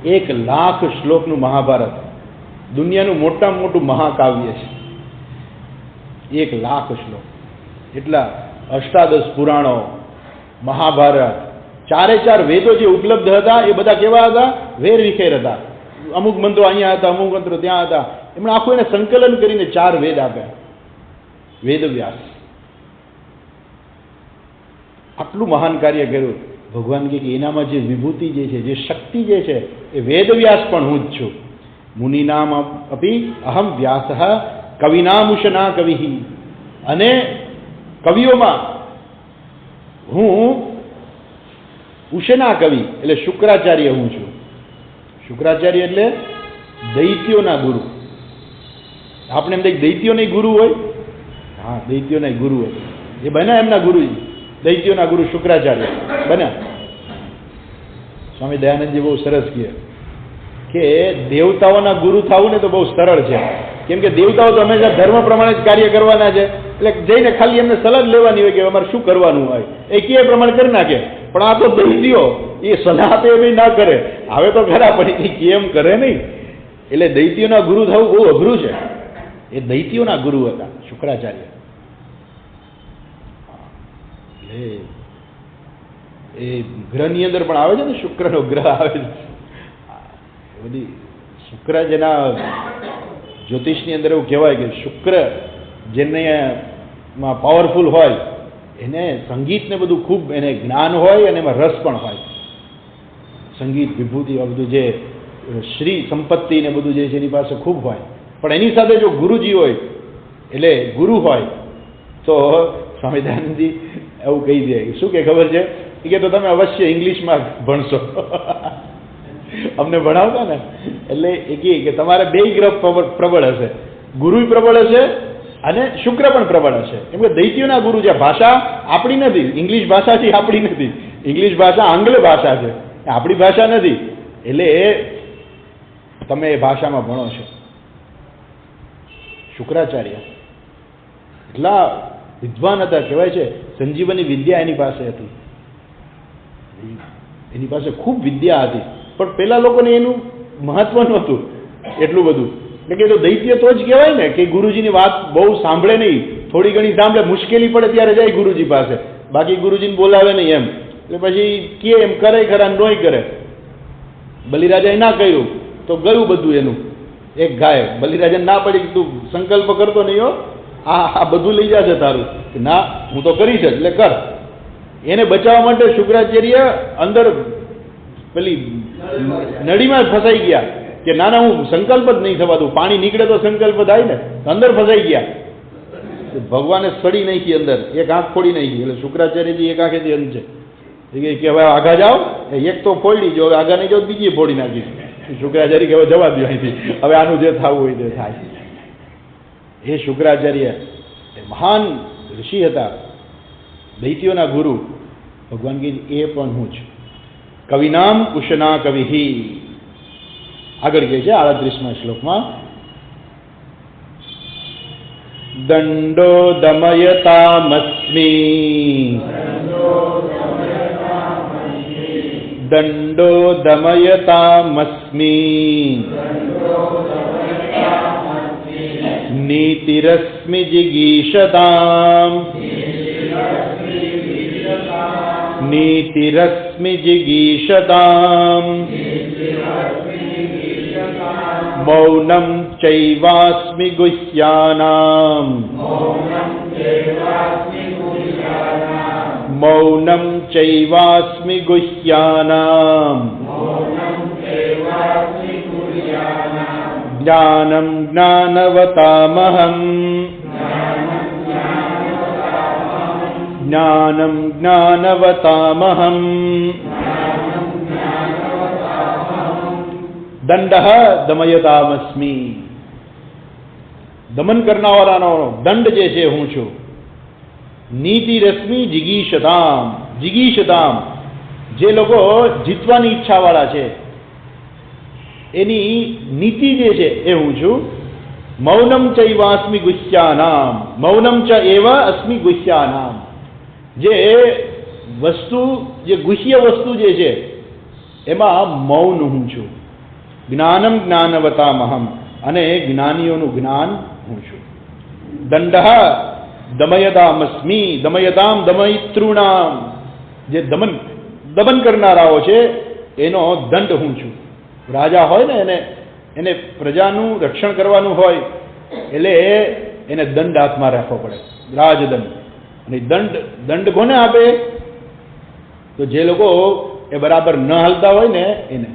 1,00,000 શ્લોકનું મહાભારત દુનિયાનું મોટામાં મોટું મહાકાવ્ય છે. 1,00,000 શ્લોક, એટલા અષ્ટાદશ પુરાણો, મહાભારત, 4 વેદો જે ઉપલબ્ધ હતા એ બધા કેવા હતા? વેર વિખેર હતા. અમુક મંત્રો અહીંયા હતા, અમુક મંત્રો ત્યાં હતા. એમણે આખું એને સંકલન કરીને 4 વેદ આપ્યા. વેદવ્યાસ આટલું મહાન કાર્ય કર્યું. ભગવાન કે એનામાં જે વિભૂતિ જે છે, જે શક્તિ જે છે, એ વેદવ્યાસ પણ હું જ છું. મુનિનામ અપી અહમ વ્યાસ કવિનામુષના કવિ. અને કવિઓમાં હું ઉષના કવિ એટલે શુક્રાચાર્ય હું છું. શુક્રાચાર્ય એટલે દૈત્યોના ગુરુ. આપણે એમ દૈત્યોના ગુરુ હોય? હા, દૈત્યોના ગુરુ હોય. એ બન્યા એમના ગુરુજી, દૈત્યોના ગુરુ શુક્રાચાર્ય બન્યા. સ્વામી દયાનંદજી બહુ સરસ કહે કે દેવતાઓના ગુરુ થવું ને તો બહુ સરળ છે. કેમ કે દેવતાઓ તો હંમેશા ધર્મ પ્રમાણે જ કાર્ય કરવાના છે. એટલે જઈને ખાલી એમને સલાહ લેવાની હોય કે અમારે શું કરવાનું હોય, એ કે પ્રમાણે કરી નાખે. પણ આ તો દૈત્યો એ સલાહ તો એમ ના કરે. હવે તો ખરા પણ એ કેમ કરે નહીં. એટલે દૈત્યોના ગુરુ થવું બહુ અઘરું છે. એ દૈત્યોના ગુરુ હતા શુક્રાચાર્ય. એટલે એ ગ્રહની અંદર પણ આવે છે ને, શુક્રનો ગ્રહ આવે છે. બધી શુક્ર જેના જ્યોતિષની અંદર એવું કહેવાય કે શુક્ર જેને પાવરફુલ હોય એને સંગીત ને બધું ખૂબ એને જ્ઞાન હોય અને એમાં રસ પણ હોય. સંગીત, વિભૂતિ, આ બધું જે શ્રી સંપત્તિ ને બધું જે છે એની પાસે ખૂબ હોય. પણ એની સાથે જો ગુરુજી હોય એટલે ગુરુ હોય તો સ્વામી દયાનંદજી એવું કહી દે. શું કે ખબર છે? કે તો તમે અવશ્ય ઇંગ્લિશમાં ભણશો. અમને ભણાવતા ને એટલે એ કે તમારે 2 ગ્રહ પ્રબળ હશે. ગુરુ પ્રબળ હશે અને શુક્ર પણ પ્રબળ હશે. કેમ કે દૈત્યોના ગુરુ છે. ભાષા આપણી નથી, ઇંગ્લિશ ભાષા છે આપણી નથી. ઇંગ્લિશ ભાષા આંગ્લ ભાષા છે, આપણી ભાષા નથી. એટલે તમે એ ભાષામાં ભણો છો. શુક્રાચાર્ય એટલા વિદ્વાન હતા, કહેવાય છે સંજીવની વિદ્યા એની પાસે હતી. એની પાસે ખૂબ વિદ્યા હતી. પણ પેલા લોકોને એનું મહત્વ નહોતું એટલું બધું. એટલે કે તો દૈત્ય તો જ કહેવાય ને કે ગુરુજીની વાત બહુ સાંભળે નહીં, થોડી ઘણી સાંભળે, મુશ્કેલી પડે ત્યારે જાય ગુરુજી પાસે, બાકી ગુરુજીને બોલાવે નહીં એમ. એટલે પછી કે એમ કરે ખરા નોય કરે. બલિરાજાએ ના કર્યું તો ગયું બધું એનું. એક ગાય બલિરાજાને ના પડી કે તું સંકલ્પ કરતો નહીં હો, આ બધું લઈ જશે તારું. કે ના, હું તો કરીશ જ, એટલે કર. એને બચાવવા માટે શુક્રાચાર્ય અંદર પેલી નળીમાં ફસાઈ ગયા કે ના ના, હું સંકલ્પ જ નહીં થવા દઉં. પાણી નીકળે તો સંકલ્પ થાય ને. અંદર ફસાઈ ગયા. ભગવાને સડી નાખી અંદર, એક આંખ ફોડી નાખી. એટલે શુક્રાચાર્યજી એક આંખેથી અંત છે કે હવે આગા જાઓ. એક તો ફોડી જો, આગા નહીં જાઓ બીજી ફોડી નાખી. શુક્રાચાર્ય કે હવે જવા દો અહીંથી, હવે આનું જે થવું હોય તે થાય. એ શુક્રાચાર્ય એ મહાન ઋષિ હતા, દૈત્યોના ગુરુ. ભગવાન કે એ પણ હું છું. કવિનામ ઉષના કવિ. આગળ કહે છે 38મા શ્લોકમાં, દંડો દમયતામસ્મી, દંડો દમયતામસ્મી, નીતિરસ્મિ જિગીષતામ, નીતિરસ્મિ જિગીષતામ, મૌનમ ચૈવાસ્મિ ગુહ્યાનામ, મૌનમ ચૈવાસ્મિ ગુહ્યાનામ, જ્ઞાનમ જ્ઞાનવતામહં, જ્ઞાનમ જ્ઞાનવતામહં, દંડ દમયતામસ્મી, દમન કરનારાનો દંડ જે છે હું છું. નીતિ રશ્મિ જિગીષતામ, જિગીષતામ જે લોકો જીતવાની ઈચ્છાવાળા છે એની નીતિ જે છે એ હું છું. મૌનમ ચૈવાસ્મિ ગુહ્યાનામ, મૌનમ ચ એવ અસ્મિ ગુહ્યાનામ, જે વસ્તુ, જે ગુહ્ય વસ્તુ જે છે એમાં મૌન હું છું. જ્ઞાનમ જ્ઞાનવતામહમ, અને જ્ઞાનીઓનું જ્ઞાન હું છું. દંડ દમયતામસ્મિ, દમયતામ દમયિતॄણામ, જે દમન કરનારાઓ છે એનો દંડ હું છું. રાજા હોય ને એને પ્રજાનું રક્ષણ કરવાનું હોય એટલે એને દંડ હાથમાં રાખવો પડે, રાજદંડ. અને દંડ કોને આપે? તો જે લોકો એ બરાબર ન હાલતા હોય ને એને,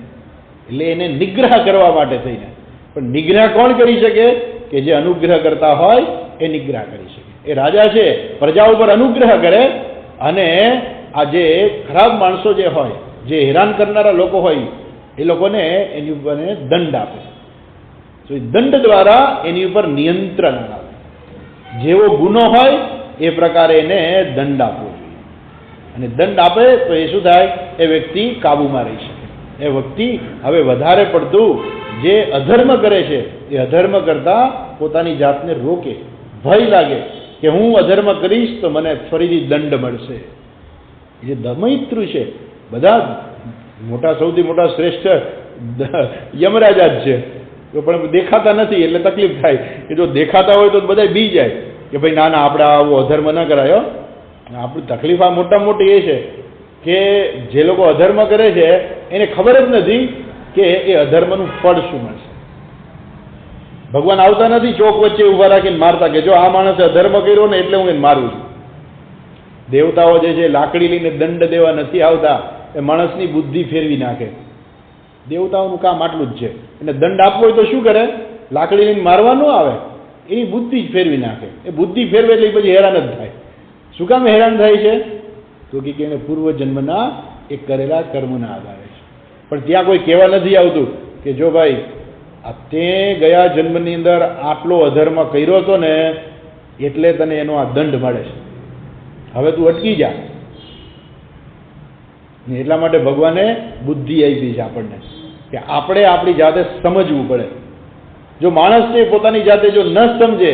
એટલે એને નિગ્રહ કરવા માટે થઈને. પણ નિગ્રહ કોણ કરી શકે? કે જે અનુગ્રહ કરતા હોય એ નિગ્રહ કરી શકે. એ રાજા છે પ્રજા ઉપર અનુગ્રહ કરે, અને આ જે ખરાબ માણસો જે હોય, જે હેરાન કરનારા લોકો હોય, એ લોકોને એની ઉપર દંડ આપે. તો દંડ દ્વારા એની ઉપર નિયંત્રણ આવે. જેવો ગુનો હોય એ પ્રકારે એને દંડ આપવો જોઈએ. અને દંડ આપે તો એ શું થાય? એ વ્યક્તિ કાબુમાં રહી શકે. એ વ્યક્તિ હવે વધારે પડતું જે અધર્મ કરે છે એ અધર્મ કરતા પોતાની જાતને રોકે. ભય લાગે કે હું અધર્મ કરીશ તો મને ફરીથી દંડ મળશે. જે દમયિતૃ છે, બધા મોટા, સૌથી મોટા શ્રેષ્ઠ યમરાજા જ છે, પણ દેખાતા નથી એટલે તકલીફ થાય. કે જો દેખાતા હોય તો બધા બી જાય કે ભાઈ ના ના, આપણે આવો અધર્મ ન કરાયો. આપણી તકલીફ આ મોટામાં મોટી એ છે કે જે લોકો અધર્મ કરે છે એને ખબર જ નથી કે એ અધર્મનું ફળ શું મળશે. ભગવાન આવતા નથી ચોક વચ્ચે ઊભા રાખીને મારતા કે જો આ માણસે અધર્મ કર્યો ને એટલે હું એને મારું છું. દેવતાઓ જે છે લાકડી લઈને દંડ દેવા નથી આવતા, એ માણસની બુદ્ધિ ફેરવી નાખે. દેવતાઓનું કામ આટલું જ છે. એને દંડ આપવો હોય તો શું કરે? લાકડી લઈને મારવા ન આવે, એની બુદ્ધિ જ ફેરવી નાખે. એ બુદ્ધિ ફેરવે એટલે પછી હેરાન જ થાય. શું કામ હેરાન થાય છે? તો કે એને પૂર્વજન્મના એ કરેલા કર્મના આધારે છે. પણ ત્યાં કોઈ કહેવા નથી આવતું કે જો ભાઈ આ તે ગયા જન્મની અંદર આટલો અધર્મ કર્યો હતો ને એટલે તને એનો આ દંડ મળે છે, હવે તું અટકી જા. એટલા માટે ભગવાને બુદ્ધિ આપી છે આપણને, કે આપણે આપણી જાતે સમજવું પડે. જો માણસને પોતાની જાતે જો ન સમજે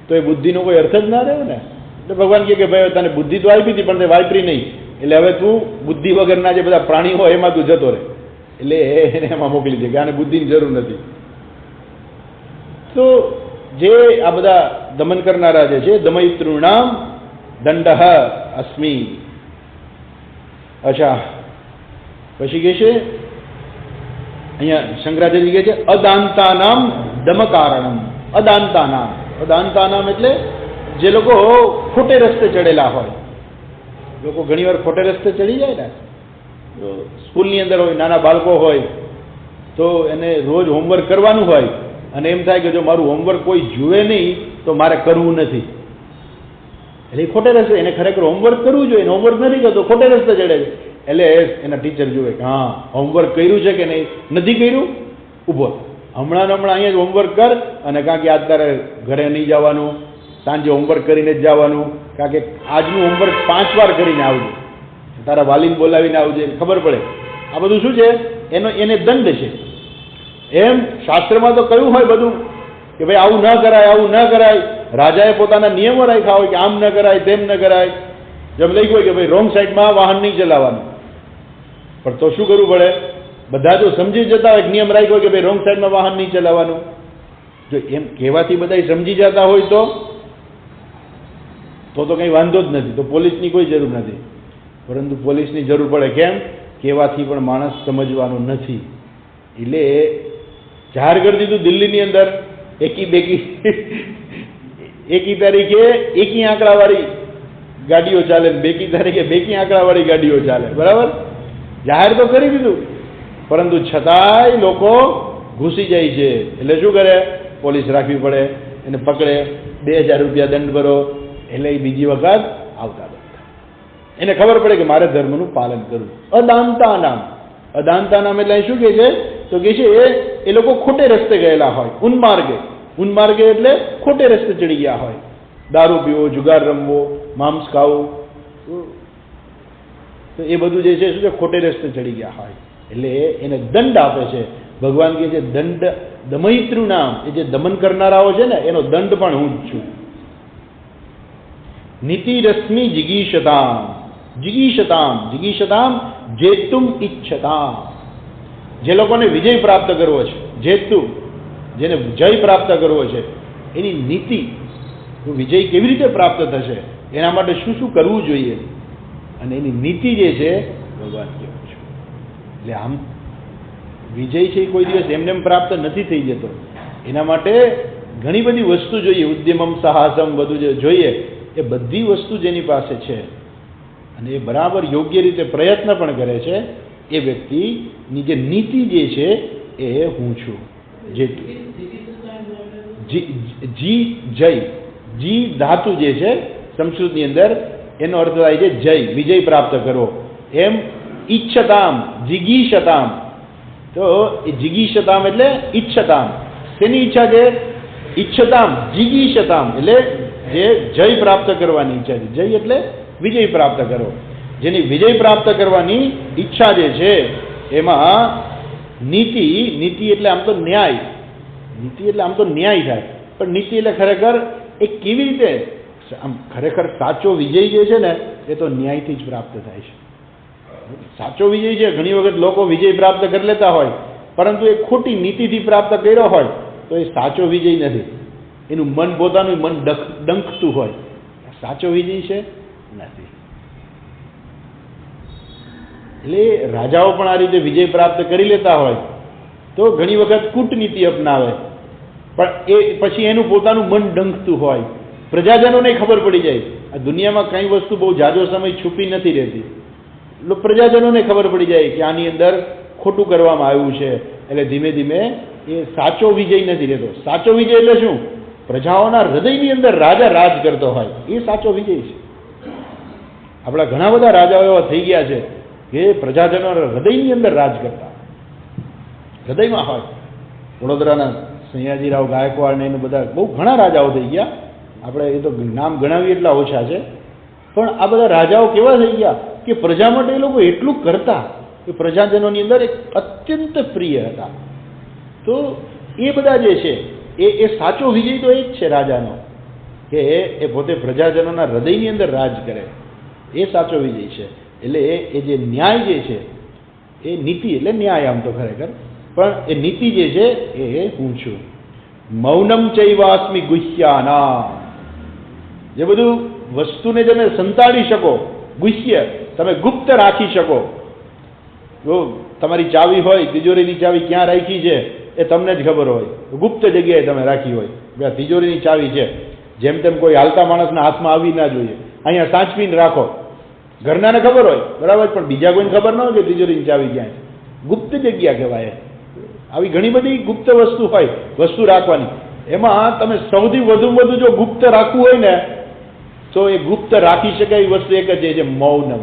તો એ બુદ્ધિનો કોઈ અર્થ જ ના રહ્યો ને. એટલે ભગવાન કહે કે ભાઈ તને બુદ્ધિ તો આપી હતી પણ તે વાપરી નહીં, એટલે હવે તું બુદ્ધિ વગરના જે બધા પ્રાણીઓ હોય એમાં તું જતો રહે. એટલે એને એમાં મોકલી દે કે આને બુદ્ધિની જરૂર નથી. તો જે આ બધા દમન કરનારા જે છે, દમયિતૃણામ દંડ અસ્મિ. અચ્છા, પછી કહે છે અહીંયા શંકરાચાર્ય કહે છે અદાંતાનામ દમકારણમ. અદાંતાનામ, અદાંતાનામ એટલે જે લોકો ખોટે રસ્તે ચડેલા હોય. લોકો ઘણીવાર ખોટે રસ્તે ચડી જાય ને. સ્કૂલની અંદર હોય, નાના બાળકો હોય તો એને રોજ હોમવર્ક કરવાનું હોય અને એમ થાય કે જો મારું હોમવર્ક કોઈ જુએ નહીં તો મારે કરવું નથી. એટલે ખોટે રસ્તે, એને ખરેખર હોમવર્ક કરવું જોઈએ, હોમવર્ક નથી કરતો, ખોટે રસ્તે ચડે છે. એટલે એના ટીચર જુએ કે હા હોમવર્ક કર્યું છે કે નહીં, નથી કર્યું, ઊભો હમણાં અહીંયા જ હોમવર્ક કર, અને કાં કે આજ તારે ઘરે નહીં જવાનું, સાંજે હોમવર્ક કરીને જ જવાનું, કારણ કે આજનું હોમવર્ક 5 વાર કરીને આવજો, તારા વાલીને બોલાવીને આવજે, ખબર પડે. આ બધું શું છે? એને દંડ છે. એમ શાસ્ત્રમાં તો કહ્યું હોય બધું કે ભાઈ આવું ન કરાય, આવું ન કરાય. રાજાએ પોતાના નિયમો રાખ્યા હોય કે આમ ન કરાય, તેમ ન કરાય. જેમ લખ્યું હોય કે ભાઈ રોંગ સાઈડમાં વાહન નહીં ચલાવવાનું, પણ તો શું કરવું પડે? બધા જો સમજી જતા હોય, નિયમ રાખ્યો હોય કે ભાઈ રોંગ સાઈડમાં વાહન નહીં ચલાવવાનું, જો એમ કહેવાથી બધા સમજી જતા હોય તો કંઈ વાંધો જ નથી, તો પોલીસની કોઈ જરૂર નથી. પરંતુ પોલીસની જરૂર પડે. કેમ? કહેવાથી પણ માણસ સમજવાનો નથી. એટલે જાહેર કરી દીધું દિલ્હીની અંદર એકી તારીખે એકી આંકડાવાળી ગાડીઓ ચાલે, બેકી તારીખે બેકી આંકડાવાળી ગાડીઓ ચાલે. બરાબર? જાહેર તો કરી દીધું, પરંતુ છતાંય લોકો ઘૂસી જાય છે. એટલે શું કરે? પોલીસ રાખવી પડે, એને પકડે, 2000 રૂપિયા દંડ ભરો, એટલે એ બીજી વખત આવતા. એને ખબર પડે કે મારે ધર્મનું પાલન કરવું. અદાંતા નામ, અદાંતા નામ એટલે શું કહે છે તો કે છે એ લોકો ખોટે રસ્તે ગયેલા હોય, ઉન્માર્ગે એટલે ખોટે રસ્તે ચડી ગયા હોય, દારૂ પીવો, જુગાર રમવો, માંસ ખાવું, તો એ બધું જે છે શું છે, ખોટે રસ્તે ચડી ગયા હોય. એટલે એને દંડ આપે છે. ભગવાન કહે છે દંડ દમયિતૃ નામ, એ જે દમન કરનારાઓ છે ને એનો દંડ પણ હું જ છું. નીતિ રશ્મિ જિગીષતામ જેતુમ ઈચ્છતામ, જે લોકોને વિજય પ્રાપ્ત કરવો છે, જેને જય પ્રાપ્ત કરવો છે, એની નીતિ, વિજય કેવી રીતે પ્રાપ્ત થશે, એના માટે શું શું કરવું જોઈએ, અને એની નીતિ જે છે ભગવાન કહેવું છે. એટલે આમ વિજય છે એ કોઈ દિવસ એમને પ્રાપ્ત નથી થઈ જતો. એના માટે ઘણી બધી વસ્તુ જોઈએ, ઉદ્યમમ સાહસમ બધું જે જોઈએ એ બધી વસ્તુ જેની પાસે છે અને એ બરાબર યોગ્ય રીતે પ્રયત્ન પણ કરે છે, એ વ્યક્તિની જે નીતિ જે છે એ હું છું. જે જી ધાતુ જે છે સંસ્કૃતની અંદર એનો અર્થ થાય છે જય, વિજય પ્રાપ્ત કરવો. એમ ઈચ્છતામ, જિગીષતામ, તો એ જિગીષતામ એટલે ઈચ્છતામ, શેની ઈચ્છા છે? ઈચ્છતામ જિગીષતામ એટલે જે જય પ્રાપ્ત કરવાની ઈચ્છા છે. જય એટલે વિજય પ્રાપ્ત કરવો. જેની વિજય પ્રાપ્ત કરવાની ઈચ્છા જે છે એમાં નીતિ એટલે આમ તો ન્યાય, થાય, પણ નીતિ એટલે ખરેખર એ કેવી રીતે આમ ખરેખર સાચો વિજય જે છે ને એ તો ન્યાયથી જ પ્રાપ્ત થાય છે. સાચો વિજય છે, ઘણી વખત લોકો વિજય પ્રાપ્ત કરી લેતા હોય પરંતુ એ ખોટી નીતિથી પ્રાપ્ત કર્યો હોય તો એ સાચો વિજય નથી. એનું મન, પોતાનું મન ડંખતું હોય, સાચો વિજય છે નથી. એટલે રાજાઓ પણ આ રીતે વિજય પ્રાપ્ત કરી લેતા હોય તો ઘણી વખત કૂટનીતિ અપનાવે, પણ એ પછી એનું પોતાનું મન ડંખતું હોય, પ્રજાજનોને ખબર પડી જાય. આ દુનિયામાં કઈ વસ્તુ બહુ જાજો સમય છુપી નથી રહેતી. પ્રજાજનોને ખબર પડી જાય કે આની અંદર ખોટું કરવામાં આવ્યું છે, એટલે ધીમે ધીમે એ સાચો વિજય નથી રહેતો. સાચો વિજય એટલે શું? પ્રજાઓના હૃદયની અંદર રાજા રાજ કરતો હોય, એ સાચો વિજય છે. આપણા ઘણા બધા રાજાઓ એવા થઈ ગયા છે કે પ્રજાજનોના હૃદયની અંદર રાજ કરતા, હૃદયમાં હોય. વડોદરાના સયાજીરાવ ગાયકવાડ ને એને બધા બહુ ઘણા રાજાઓ થઈ ગયા. આપણે એ તો નામ ગણાવીએ એટલા ઓછા છે, પણ આ બધા રાજાઓ કેવા થઈ ગયા કે પ્રજા માટે એ લોકો એટલું કરતા કે પ્રજાજનોની અંદર એક અત્યંત પ્રિય હતા. તો એ બધા જે છે એ સાચો વિજય તો એ જ છે રાજાનો, કે એ પોતે પ્રજાજનોના હૃદયની અંદર રાજ કરે, એ સાચો વિજય છે. એટલે એ જે ન્યાય જે છે એ નીતિ એટલે ન્યાય આમ તો ખરેખર, પણ એ નીતિ જે છે એ હું છું. મૌનમ ચૈવાસ્મિ ગુહ્યાના, જે બધું વસ્તુને તમે સંતાડી શકો, ગુહ્ય તમે ગુપ્ત રાખી શકો. જો તમારી ચાવી હોય, તિજોરીની ચાવી ક્યાં રાખી છે એ તમને જ ખબર હોય, ગુપ્ત જગ્યાએ તમે રાખી હોય, તિજોરીની ચાવી છે, જેમ તેમ કોઈ હાલતા માણસના હાથમાં આવી ના જોઈએ, અહીંયા સાચવીને રાખો. ઘરનાને ખબર હોય બરાબર, પણ બીજા કોઈને ખબર ન હોય કે તિજોરીની ચાવી ક્યાં છે. ગુપ્ત જગ્યા કહેવાય. આવી ઘણી બધી ગુપ્ત વસ્તુ હોય, વસ્તુ રાખવાની. એમાં તમે સૌથી વધુ જો ગુપ્ત રાખવું હોય ને તો એ ગુપ્ત રાખી શકાય એવી વસ્તુ એક જ છે, મૌનમ.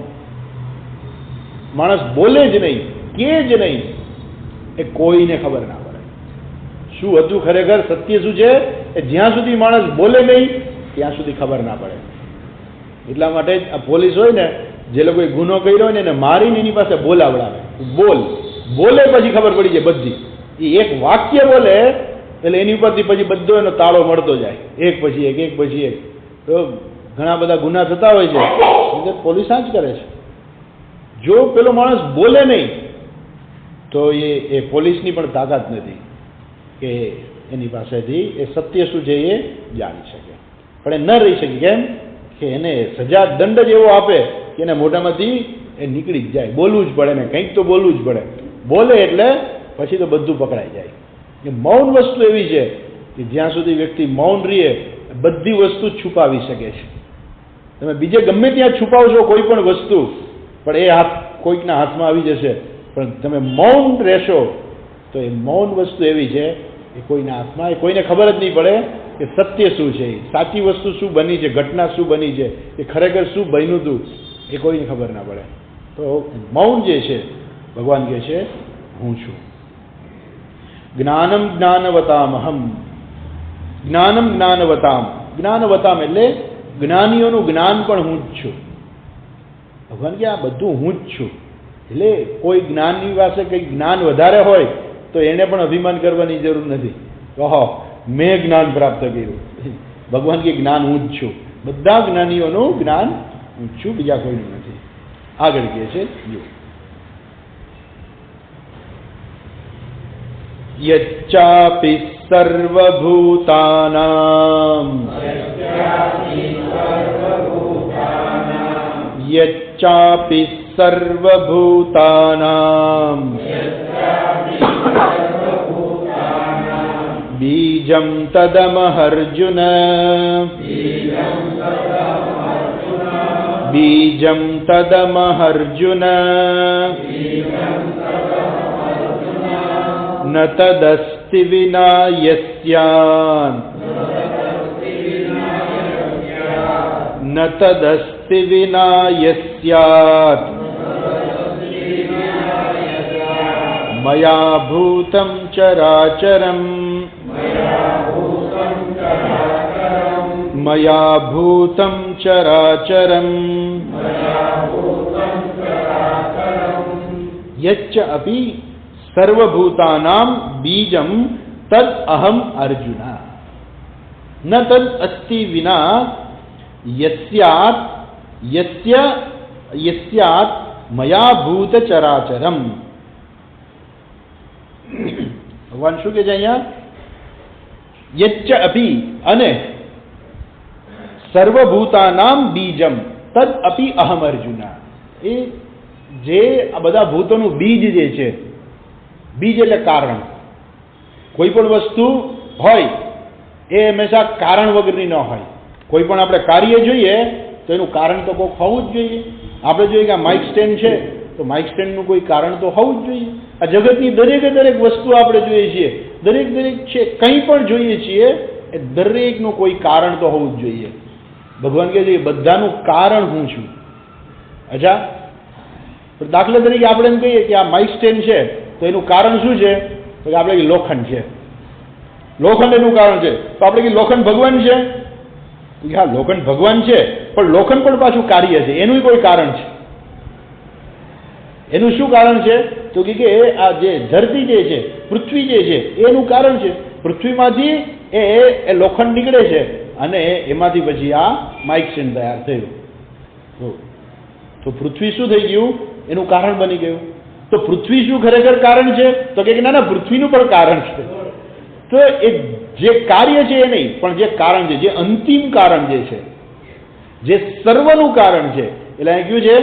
માણસ બોલે જ નહીં, કે જ નહીં, એ કોઈને ખબર ના પડે શું હતું ખરેખર, સત્ય શું છે, એ જ્યાં સુધી માણસ બોલે નહીં ત્યાં સુધી ખબર ના પડે. એટલા માટે જ આ પોલીસ હોય ને, જે લોકોએ ગુનો કર્યો હોય ને એને મારીને એની પાસે બોલાવડાવે, બોલે પછી ખબર પડી જાય બધી. એ એક વાક્ય બોલે એટલે એની ઉપરથી પછી બધો એનો તાળો મળતો જાય, એક પછી એક. તો ઘણા બધા ગુના થતા હોય છે એટલે પોલીસ આ જ કરે છે. જો પેલો માણસ બોલે નહીં તો એ પોલીસની પણ તાકાત નથી કે એની પાસેથી એ સત્ય શું છે એ જાણી શકે. પણ એ ન રહી શકે. કેમ કે એને સજા દંડ જ એવો આપે કે એને મોઢામાંથી એ નીકળી જ જાય. બોલવું જ પડે ને, કંઈક તો બોલવું જ પડે. બોલે એટલે પછી તો બધું પકડાઈ જાય. એ મૌન વસ્તુ એવી છે કે જ્યાં સુધી વ્યક્તિ મૌન રહે બધી વસ્તુ છુપાવી શકે છે. તમે બીજે ગમે ત્યાં છુપાવશો કોઈ પણ વસ્તુ, પણ એ કોઈકના હાથમાં આવી જશે. પણ તમે મૌન રહેશો તો એ મૌન વસ્તુ એવી છે એ કોઈના હાથમાં, એ કોઈને ખબર જ નહીં પડે કે સત્ય શું છે, સાચી વસ્તુ શું બની છે, ઘટના શું બની છે, એ ખરેખર શું બન્યું હતું એ કોઈને ખબર ના પડે. તો મૌન જે છે ભગવાન કહે છે હું છું. જ્ઞાનમ જ્ઞાનવતામહમ. જ્ઞાનમ જ્ઞાનવતામ. જ્ઞાનવતામ એટલે જ્ઞાનીઓનું જ્ઞાન પણ હું જ છું. ભગવાન કે આ બધું હું જ છું. એટલે કોઈ જ્ઞાનની પાસે કંઈ જ્ઞાન વધારે હોય તો એને પણ અભિમાન કરવાની જરૂર નથી. કહો મેં જ્ઞાન પ્રાપ્ત કર્યું. ભગવાન કે જ્ઞાન હું જ છું. બધા જ્ઞાનીઓનું જ્ઞાન હું જ છું, બીજા કોઈનું નથી. આગળ કહે છે યચ્ચાપી સર્વભૂતાનામ યચ્ચાપી સર્વભૂતાનામ બીજં તદમહર્જુન બીજં તદમહર્જુન ન તદસ્તિ વિના યસ્યાન ન તદસ્તિ વિના યસ્યાત મયા ભૂતં ચરાચરમ મયા ભૂતં ચરાચરમ યચ્ચ અપી સર્વભૂતાનામ બીજમ તદ અહમ અર્જુન ન તદ અસ્તિ વિના યસ્યાત યસ્યાત મયા ભૂત ચરાચરમ. ભગવાન શું કહે છે અહીંયા? યચ્ચ અપી અને સર્વભૂતાનામ બીજમ તદ અપી અહમ અર્જુન. એ જે આ બધા ભૂતોનું બીજ જે છે, બીજ એટલે કારણ. કોઈ પણ વસ્તુ હોય એ હંમેશા કારણ વગરની ન હોય. કોઈ પણ આપણે કાર્ય જોઈએ તો એનું કારણ તો કોઈક હોવું જ જોઈએ. આપણે જોઈએ કે આ માઇક સ્ટેન્ડ છે તો માઇક સ્ટેન્ડનું કોઈ કારણ તો હોવું જ જોઈએ. આ જગતની દરેકે દરેક વસ્તુ આપણે જોઈએ છીએ, દરેક છે કંઈ પણ જોઈએ છીએ એ દરેકનું કોઈ કારણ તો હોવું જ જોઈએ. ભગવાન કહે છે બધાનું કારણ હું છું. અચ્છા, દાખલા તરીકે આપણે એમ કહીએ કે આ માઇક સ્ટેન્ડ છે તો એનું કારણ શું છે? તો કે આપણે લોખંડ છે, લોખંડ એનું કારણ છે. તો આપણે કે લોખંડ ભગવાન છે? હા, લોખંડ ભગવાન છે, પણ લોખંડ પણ પાછું કાર્ય છે, એનું કોઈ કારણ છે. એનું શું કારણ છે? તો કે આ જે ધરતી જે છે, પૃથ્વી જે છે એનું કારણ છે. પૃથ્વીમાંથી એ લોખંડ નીકળે છે અને એમાંથી પછી આ માઇક સ્ટેન્ડ તૈયાર થયું. તો પૃથ્વી શું થઈ ગયું? એનું કારણ બની ગયું. તો પૃથ્વી શું ખરેખર કારણ છે? તો કે ના, પૃથ્વીનું પણ કારણ છે. તો એ જે કાર્ય છે એ નહીં, પણ જે કારણ છે, જે અંતિમ કારણ જે છે, જે સર્વનું કારણ છે, એટલે અહીં કયું છે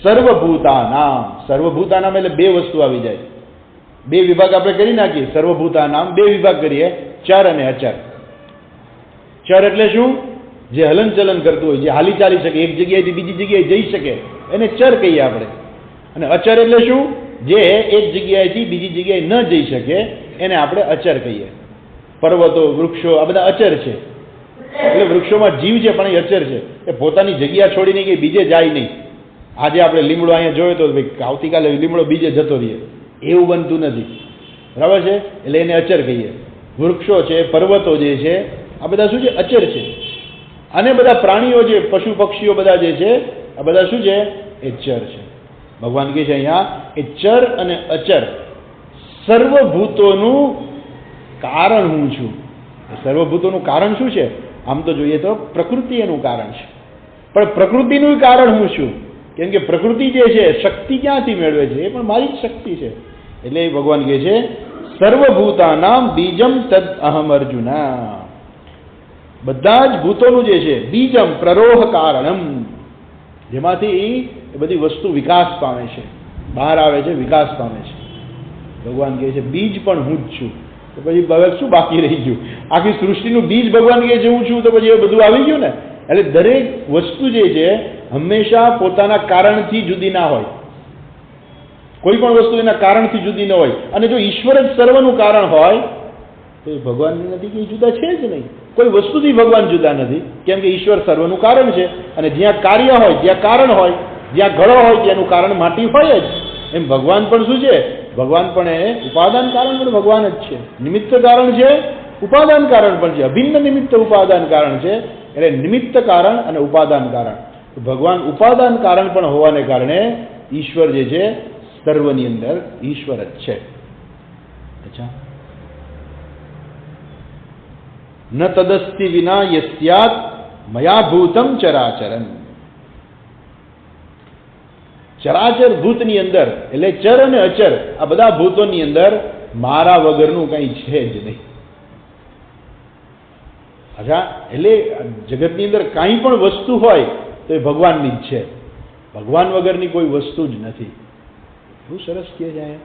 સર્વભૂતાનામ. સર્વભૂતાનામ એટલે બે વસ્તુ આવી જાય. બે વિભાગ આપણે કરી નાખીએ. સર્વભૂતાનામ બે વિભાગ કરીએ, ચર અને અચર. ચર એટલે શું? જે હલન ચલન કરતું હોય, જે હાલી ચાલી શકે, એક જગ્યાએથી બીજી જગ્યાએ જઈ શકે, એને ચર કહીએ આપણે. અને અચર એટલે શું? જે એક જગ્યાએથી બીજી જગ્યાએ ન જઈ શકે એને આપણે અચર કહીએ. પર્વતો, વૃક્ષો આ બધા અચર છે. એટલે વૃક્ષોમાં જીવ છે પણ એ અચર છે. એ પોતાની જગ્યા છોડીને કે બીજે જાય નહીં. આજે આપણે લીમડો અહીંયા જોયો તો ભાઈ આવતીકાલે લીમડો બીજે જતો રહીએ, એવું બનતું નથી. બરાબર છે? એટલે એને અચર કહીએ. વૃક્ષો છે, પર્વતો જે છે, આ બધા શું છે? અચર છે. અને બધા પ્રાણીઓ જે પશુ પક્ષીઓ બધા જે છે આ બધા શું છે? એ ચર છે. ભગવાન કહે છે અહીંયા એ ચર અને અચર સર્વભૂતોનું કારણ હું છું. સર્વભૂતોનું કારણ શું છે? આમ તો જોઈએ તો પ્રકૃતિ એનું કારણ છે, પણ પ્રકૃતિનું કારણ હું છું. કેમ કે પ્રકૃતિ જે છે શક્તિ ક્યાંથી મેળવે છે? એ પણ મારી જ શક્તિ છે. એટલે ભગવાન કહે છે સર્વભૂતાનામ બીજમ તદ અહમ અર્જુના. બધા જ ભૂતોનું જે છે બીજમ પ્રરોહ કારણમ, જેમાંથી એ બધી વસ્તુ વિકાસ પામે છે, બહાર આવે છે, વિકાસ પામે છે. ભગવાન કહે છે બીજ પણ હું જ છું. તો પછી હવે શું બાકી રહી ગયું? આખી સૃષ્ટિનું બીજ ભગવાન કહે છે હું છું, તો પછી એ બધું આવી ગયું ને. એટલે દરેક વસ્તુ જે છે હંમેશા પોતાના કારણથી જુદી ના હોય. કોઈ પણ વસ્તુ એના કારણથી જુદી ન હોય. અને જો ઈશ્વર જ સર્વનું કારણ હોય તો એ ભગવાનની નથી કે જુદા છે જ નહીં. કોઈ વસ્તુથી ભગવાન જુદા નથી, કેમ કે ઈશ્વર સર્વનું કારણ છે. અને જ્યાં કાર્ય હોય, જ્યાં કારણ હોય, જ્યાં ઘડો હોય ત્યાંનું કારણ માટી હોય જ. એમ ભગવાન પણ શું છે? ભગવાન પણ એ ઉપાદાન કારણ પણ ભગવાન જ છે, નિમિત્ત કારણ છે, ઉપાદાન કારણ પણ છે, અભિન્ન નિમિત્ત ઉપાદાન કારણ છે. એટલે નિમિત્ત કારણ અને ઉપાદાન કારણ, ભગવાન ઉપાદાન કારણ પણ હોવાને કારણે ઈશ્વર જે છે સર્વની અંદર ઈશ્વર જ છે. અચ્છા, ન તદસ્તિ વિના યસ્યાત મયા ભૂતમ ચરાચરમ. ચરાચર ભૂતની અંદર એટલે ચર અને અચર આ બધા ભૂતોની અંદર મારા વગરનું કંઈ છે જ નહીં. અચ્છા, એટલે જગતની અંદર કાંઈ પણ વસ્તુ હોય તો એ ભગવાનની જ છે, ભગવાન વગરની કોઈ વસ્તુ જ નથી. બહુ સરસ કહે છે અહીંયા.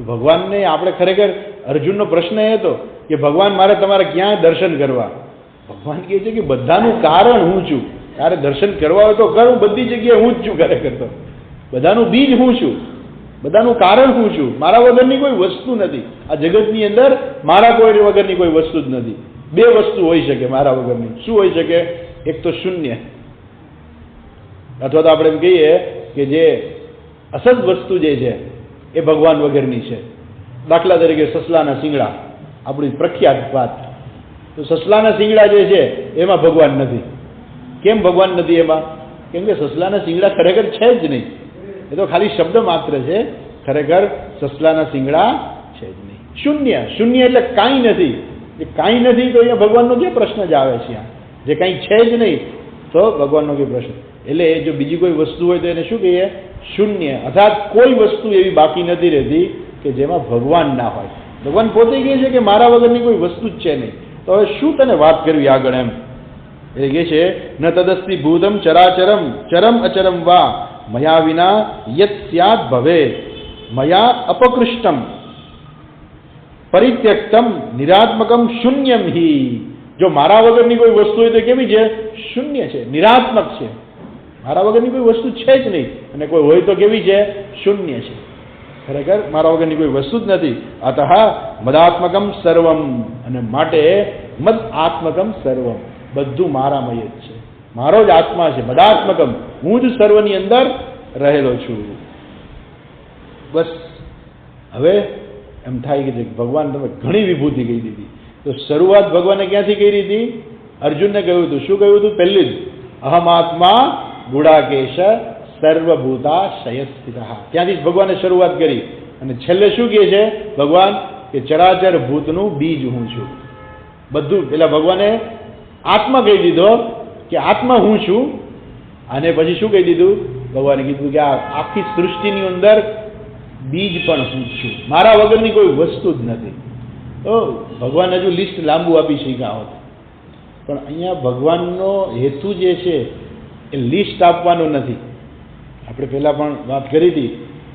ભગવાનને આપણે ખરેખર અર્જુનનો પ્રશ્ન એ હતો કે ભગવાન મારે તમારે ક્યાં દર્શન કરવા? ભગવાન કહે છે કે બધાનું કારણ હું છું, તારે દર્શન કરવા હોય તો કરું, બધી જગ્યાએ હું જ છું ખરેખર તો. બધાનું બીજ હું છું, બધાનું કારણ હું છું, મારા વગરની કોઈ વસ્તુ નથી. આ જગતની અંદર મારા કોઈ વગરની કોઈ વસ્તુ જ નથી. બે વસ્તુ હોઈ શકે મારા વગરની. શું હોઈ શકે? એક તો શૂન્ય, અથવા તો આપણે એમ કહીએ કે જે અસદ વસ્તુ જે છે એ ભગવાન વગરની છે. દાખલા તરીકે સસલાના શિંગડા, આપણી પ્રખ્યાત વાત. તો સસલાના શિંગડા જે છે એમાં ભગવાન નથી. કેમ ભગવાન નથી એમાં? કેમ કે સસલાના શિંગડા ખરેખર છે જ નહીં. એ તો ખાલી શબ્દ માત્ર છે, ખરેખર સસલાના શિંગડા છે જ નહીં. શૂન્ય, શૂન્ય એટલે કાંઈ નથી. એ કાંઈ નથી તો અહીંયા ભગવાનનો જે પ્રશ્ન જ આવે છે. જે કાંઈ છે જ નહીં તો ભગવાનનો કે પ્રશ્ન. એટલે જો બીજી કોઈ વસ્તુ હોય તો એને શું કહીએ? શૂન્ય. અર્થાત કોઈ વસ્તુ એવી બાકી નથી રહેતી કે જેમાં ભગવાન ના હોય. ભગવાન પોતે કહે છે કે મારા વગરની કોઈ વસ્તુ જ છે નહીં. તો હવે શું તને વાત કરવી આગળ એમ? એ કહે છે ન તદસ્તિ ભૂતમ ચરાચરમ ચરમ અચરમ વા મયા વિના યત સ્યાદ ભવે મયા અપકૃષ્ટમ પરિત્યક્તમ નિરાત્મકમ શૂન્યમ હિ. જો મારા વગરની કોઈ વસ્તુ હોય તો કેવી છે? શૂન્ય છે, નિરાત્મક છે. મારા વગરની કોઈ વસ્તુ છે જ નહીં, અને કોઈ હોય તો કેવી છે? શૂન્ય છે. ખરેખર મારા વગરની કોઈ વસ્તુ જ નથી. અતઃ મદાત્મકમ સર્વમ, અને માટે મદ આત્મકમ સર્વમ, બધું મારામય જ છે, મારો જ આત્મા છે. મદાત્મકમ, હું જ સર્વની અંદર રહેલો છું. બસ હવે એમ થાય કે ભગવાન તમે ઘણી વિભૂતિ કહી દીધી. તો શરૂઆત ભગવાને ક્યાંથી કરી હતી? અર્જુનને કહ્યું હતું. શું કહ્યું હતું? પહેલી જ અહમાત્મા ગુડાકેશ સર્વભૂતા શયસ્થિત, ત્યાંથી જ ભગવાને શરૂઆત કરી. અને છેલ્લે શું કહે છે ભગવાન? કે ચરાચર ભૂતનું બીજ હું છું. બધું પેલા ભગવાને આત્મા કહી દીધો કે આત્મા હું છું, અને પછી શું કહી દીધું? ભગવાને કીધું કે આ આખી સૃષ્ટિની અંદર બીજ પણ હું છું, મારા વગરની કોઈ વસ્તુ જ નથી. તો ભગવાન હજુ લિસ્ટ લાંબુ આપી શક્યા હોત, પણ અહીંયા ભગવાનનો હેતુ જે છે એ લિસ્ટ આપવાનો નથી. આપણે પહેલાં પણ વાત કરી હતી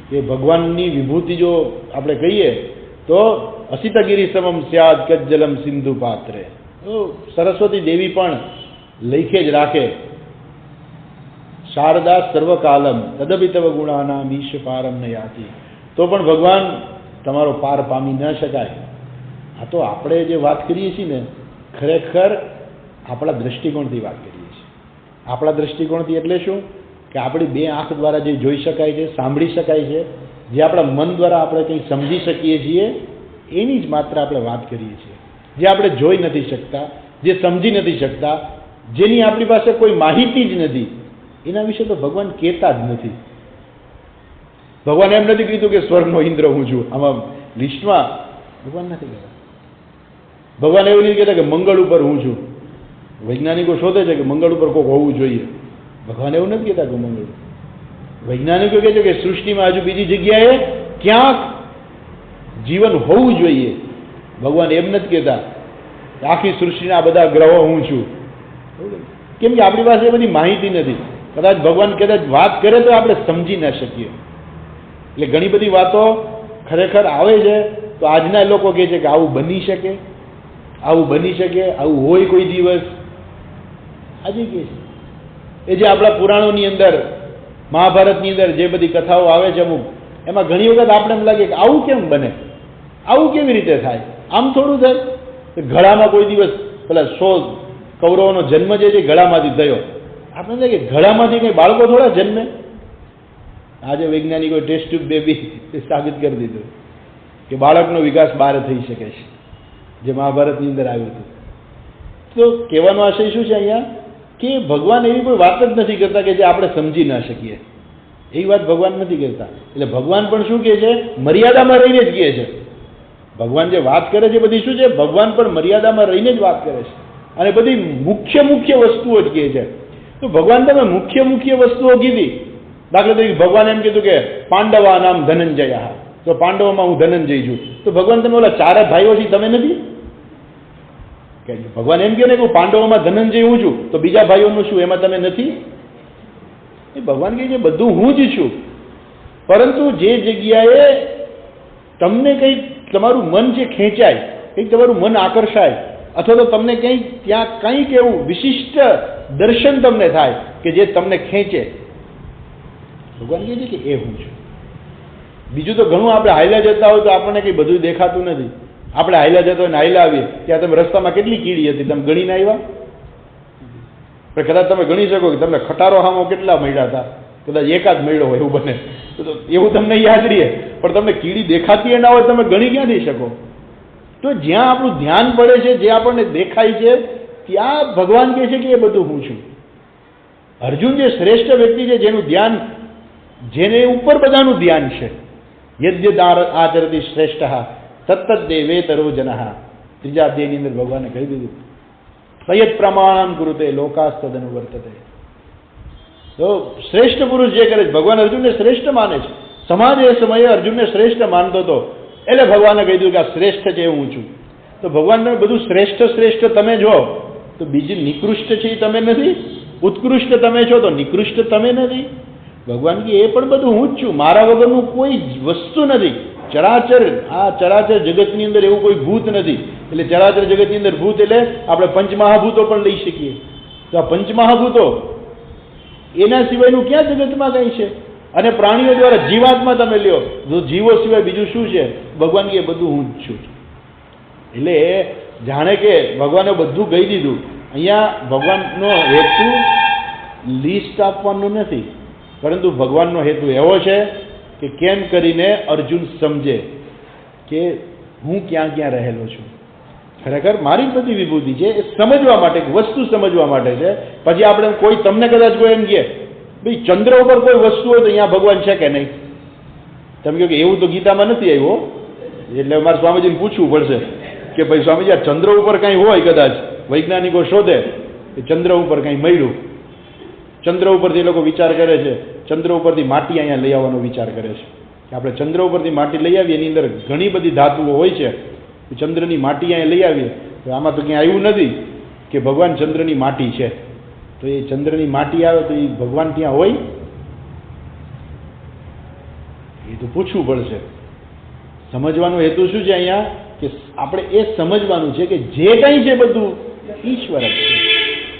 કે ભગવાનની વિભૂતિ જો આપણે કહીએ તો અસિતગીરી સમમ સ્યાદ કજ્જલમ સિંધુ પાત્રે. તો સરસ્વતી દેવી પણ લખે જ રાખે શારદા સર્વકાલમ તદપિતવ ગુણાનામ ઈશ પારમ ન યાતિ. તો પણ ભગવાન તમારો પાર પામી ન શકાય. આ તો આપણે જે વાત કરીએ છીએ ને, ખરેખર આપણા દ્રષ્ટિકોણથી વાત કરીએ છીએ. આપણા દ્રષ્ટિકોણથી એટલે શું? કે આપણી બે આંખ દ્વારા જે જોઈ શકાય છે, સાંભળી શકાય છે, જે આપણા મન દ્વારા આપણે કંઈ સમજી શકીએ છીએ, એની જ માત્ર આપણે વાત કરીએ છીએ. જે આપણે જોઈ નથી શકતા, જે સમજી નથી શકતા, જેની આપણી પાસે કોઈ માહિતી જ નથી, એના વિશે તો ભગવાન કહેતા જ નથી. ભગવાન એમ નથી કીધું કે સ્વર્ગનો ઇન્દ્ર હું છું આમાં લિસ્ટમાં. ભગવાન નથી કહેતા. ભગવાન એવું નથી કહેતા કે મંગળ ઉપર હું છું. વૈજ્ઞાનિકો શોધે છે કે મંગળ ઉપર કોઈક હોવું જોઈએ. ભગવાન એવું નથી કહેતા કે મંગળ. વૈજ્ઞાનિકો કહે છે કે સૃષ્ટિમાં હજુ બીજી જગ્યાએ ક્યાંક જીવન હોવું જોઈએ. ભગવાન એમ નથી કહેતા આખી સૃષ્ટિના બધા ગ્રહો હું છું. કેમ કે આપણી પાસે એ બધી માહિતી નથી. કદાચ ભગવાન કદાચ વાત કરે તો આપણે સમજી ના શકીએ. એટલે ઘણી બધી વાતો ખરેખર આવે છે તો આજના લોકો કહે છે કે આવું બની શકે, આવું બની શકે, આવું હોય કોઈ દિવસ. આજે કહે છે એ જે આપણા પુરાણોની અંદર, મહાભારતની અંદર જે બધી કથાઓ આવે છે અમુક, એમાં ઘણી વખત આપણે એમ લાગે કે આવું કેમ બને, આવું કેવી રીતે થાય, આમ થોડું થાય. ગળામાં કોઈ દિવસ પેલા 100 કૌરવોનો જન્મ જે છે ગળામાંથી થયો. આપણે લાગે ગળામાંથી કંઈ બાળકો થોડા જન્મે. આજે વૈજ્ઞાનિકો ટેસ્ટ ટ્યુબ બેબી સાબિત કરી દીધું કે બાળકનો વિકાસ 12 થઈ શકે છે, જે મહાભારતની અંદર આવ્યું હતું. તો કહેવાનો આશય શું છે અહીંયા, કે ભગવાન એવી કોઈ વાત જ નથી કરતા કે જે આપણે સમજી ના શકીએ. એવી વાત ભગવાન નથી કરતા. એટલે ભગવાન પણ શું કહે છે, મર્યાદામાં રહીને જ કહે છે. ભગવાન જે વાત કરે છે બધી શું છે, ભગવાન પણ મર્યાદામાં રહીને જ વાત કરે છે, અને બધી મુખ્ય વસ્તુઓ જ કહે છે. તો ભગવાન તમે મુખ્ય વસ્તુઓ કીધી. દાખલા તરીકે ભગવાન એમ કીધું કે પાંડવા નામ ધનંજય, તો પાંડવોમાં હું ધનંજય છું. તો ભગવાન તમે ઓલા 4 ભાઈઓ છે તમે નથી? ભગવાન એમ કહે ને કે હું પાંડવોમાં ધનંજય હું છું, તો બીજા ભાઈઓનું શું, એમાં તમે નથી? એ ભગવાન કહે છે બધું હું જ છું, પરંતુ જે જગ્યાએ તમને કંઈક તમારું મન જે ખેંચાય, કંઈક તમારું મન આકર્ષાય, અથવા તો તમને કંઈક ત્યાં કંઈક એવું વિશિષ્ટ દર્શન તમને થાય કે જે તમને ખેંચે, ભગવાન કહે છે કે એ હું છું. બીજું તો ઘણું આપણે હાલ્યા જતા હોય તો આપણને કંઈ બધું દેખાતું નથી. આપણે હાલ્યા જતા હોય ને હાલ્યા આવીએ ત્યાં તમે રસ્તામાં કેટલી કીડી હતી, તમે ગણીને આવ્યા? પણ કદાચ તમે ગણી શકો કે તમને ખટારો હામો કેટલા મળ્યા હતા, કદાચ એકાદ મળ્યો હોય એવું બને, તો એવું તમને યાદ રહે. પણ તમને કીડી દેખાતી ના હોય તમે ગણી ક્યાંથી શકો? તો જ્યાં આપણું ધ્યાન પડે છે, જે આપણને દેખાય છે, ત્યાં ભગવાન કહે છે કે એ બધું હું છું. અર્જુન જે શ્રેષ્ઠ વ્યક્તિ છે, જેનું ધ્યાન, જેને ઉપર બધાનું ધ્યાન છે, યદ્યદ આચરતી શ્રેષ્ઠ તત્ત દેવેતરો જનઃ, ત્રીજા અધ્યાયની અંદર ભગવાને કહી દીધું, સયત પ્રમાણમ કુરુતે લોકાસ્તદનુવર્તતે. તો શ્રેષ્ઠ પુરુષ જે કરે છે, ભગવાન અર્જુનને શ્રેષ્ઠ માને છે. સમાજ એ સમયે અર્જુનને શ્રેષ્ઠ માનતો હતો, એટલે ભગવાને કહી દીધું કે આ શ્રેષ્ઠ છે હું છું. તો ભગવાનને બધું શ્રેષ્ઠ તમે જો, તો બીજી નિકૃષ્ટ છે એ તમે નથી, ઉત્કૃષ્ટ તમે છો તો નિકૃષ્ટ તમે નથી. ભગવાન કે એ પણ બધું હું જ છું, મારા વગરનું કોઈ વસ્તુ નથી. ચરાચર જગતની અંદર એવું કોઈ ભૂત નથી. એટલે ચરાચર જગતની અંદર ભૂત એટલે આપણે પંચમહાભૂતો પણ લઈ શકીએ. તો આ પંચમહાભૂતો એના સિવાયનું ક્યાં જગતમાં કંઈ છે? અને પ્રાણીઓ દ્વારા જીવાત્મા તમે લ્યો, જો જીવો સિવાય બીજું શું છે? ભગવાન કે બધું હું જ છું. એટલે જાણે કે ભગવાને બધું કહી દીધું. અહીંયા ભગવાનનો હેતુ લિસ્ટ આપવાનું નથી, પરંતુ ભગવાનનો હેતુ એવો છે કે કેમ કરીને અર્જુન સમજે કે હું ક્યાં ક્યાં રહેલો છું. ખરેખર મારી બધી વિભૂતિ છે એ સમજવા માટે, વસ્તુ સમજવા માટે છે. પછી આપણે કોઈ, તમને કદાચ કોઈ એમ કહે ભાઈ ચંદ્ર ઉપર કોઈ વસ્તુ હોય તો અહીંયા ભગવાન છે કે નહીં? તમે કહો કે એવું તો ગીતામાં નથી આવ્યું, એટલે મારે સ્વામીજીને પૂછવું પડશે કે ભાઈ સ્વામીજી આ ચંદ્ર ઉપર કંઈ હોય, કદાચ વૈજ્ઞાનિકો શોધે કે ચંદ્ર ઉપર કંઈ મળ્યું. ચંદ્ર ઉપરથી લોકો વિચાર કરે છે, ચંદ્ર ઉપરથી માટી અહીંયા લઈ આવવાનો વિચાર કરે છે કે આપણે ચંદ્ર ઉપરથી માટી લઈ આવીએ, એની અંદર ઘણી બધી ધાતુઓ હોય છે, ચંદ્રની માટી અહીંયા લઈ આવીએ. તો આમાં તો ક્યાંય આવ્યું નથી કે ભગવાન ચંદ્રની માટી છે. તો એ ચંદ્રની માટી આવે તો એ ભગવાન ત્યાં હોય? એ તો પૂછવું પડશે. સમજવાનો હેતુ શું છે અહીંયા? કે આપણે એ સમજવાનું છે કે જે કંઈ છે બધું ઈશ્વર જ છે,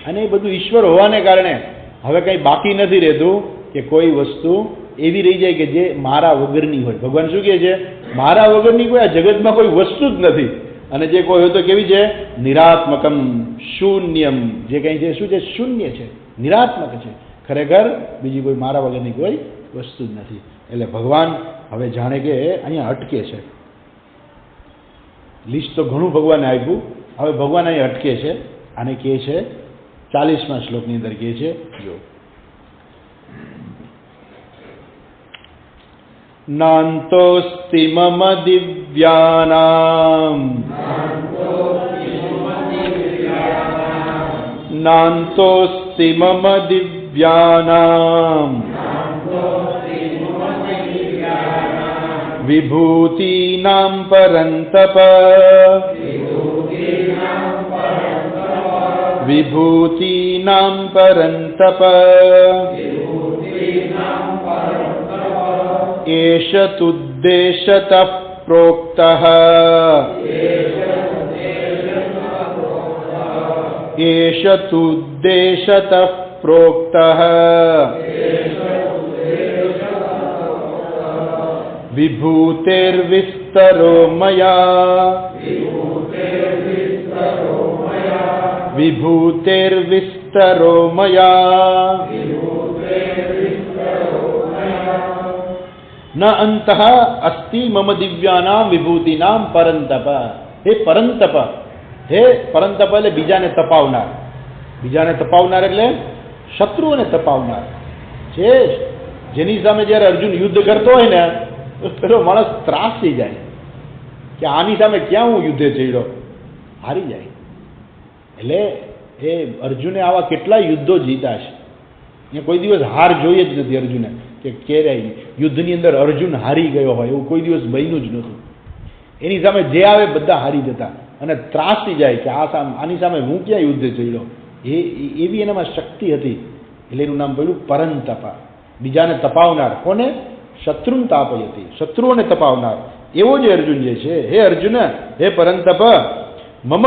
અને એ બધું ઈશ્વર હોવાને કારણે હવે કંઈ બાકી નથી રહેતું કે કોઈ વસ્તુ એવી રહી જાય કે જે મારા વગરની હોય. ભગવાન શું કહે છે? મારા વગરની કોઈ આ જગતમાં કોઈ વસ્તુ જ નથી. અને જે કોઈ હોય તો કેવી છે? નિરાત્મકમ શૂન્યમ. જે કંઈ છે શું છે? શૂન્ય છે, નિરાત્મક છે. ખરેખર બીજી કોઈ મારા વગરની કોઈ વસ્તુ જ નથી. એટલે ભગવાન હવે જાણે કે અહીંયા અટકે છે. લિસ્ટ તો ઘણું ભગવાને આપ્યું, હવે ભગવાન અહીં અટકે છે. આને કહે છે 40મા શ્લોકની અંદર કહે છે, જો નાંતોસ્તિ મમ દિવ્યાનામ, નાંતોસ્તિ મમ દિવ્યાનામ વિભૂતિનામ પરંતપ, વિભૂતિનામ પરંતપ એષ તુદ્દેશતઃ પ્રોક્તઃ, એષ તુદ્દેશતઃ પ્રોક્તઃ વિભૂતિર્વિસ્તરો મયા, વિભૂતિર્વિસ્તરો મયા ન અંતઃ અસ્તિ મમ દિવ્યાનામ વિભૂતિનામ પરંતપ. હે પરંતપ, હે પરંતપ એટલે બીજાને તપાવનાર. બીજાને તપાવનાર એટલે શત્રુઓને તપાવનાર. જેની સામે જ્યારે અર્જુન યુદ્ધ કરતો હોય ને તો પેલો માણસ ત્રાસી જાય કે આની સામે ક્યાં હું યુદ્ધે ચડ્યો, હારી જાય. એટલે એ અર્જુને આવા કેટલા યુદ્ધો જીતા છે. એ કોઈ દિવસ હાર જોઈએ જ નથી અર્જુને, કે ક્યારેય યુદ્ધની અંદર અર્જુન હારી ગયો હોય એવું કોઈ દિવસ બન્યું જ નહોતું. એની સામે જે આવે બધા હારી જતા અને ત્રાસી જાય કે આની સામે હું ક્યાં યુદ્ધે ચડ્યો. એવી એનામાં શક્તિ હતી. એટલે એનું નામ પડ્યું પરંતપા, બીજાને તપાવનાર. કોને? શત્રુન તાપય હતી, શત્રુઓને તપાવનાર. એવો જે અર્જુન જે છે, હે અર્જુન, હે પરંતપ, મમ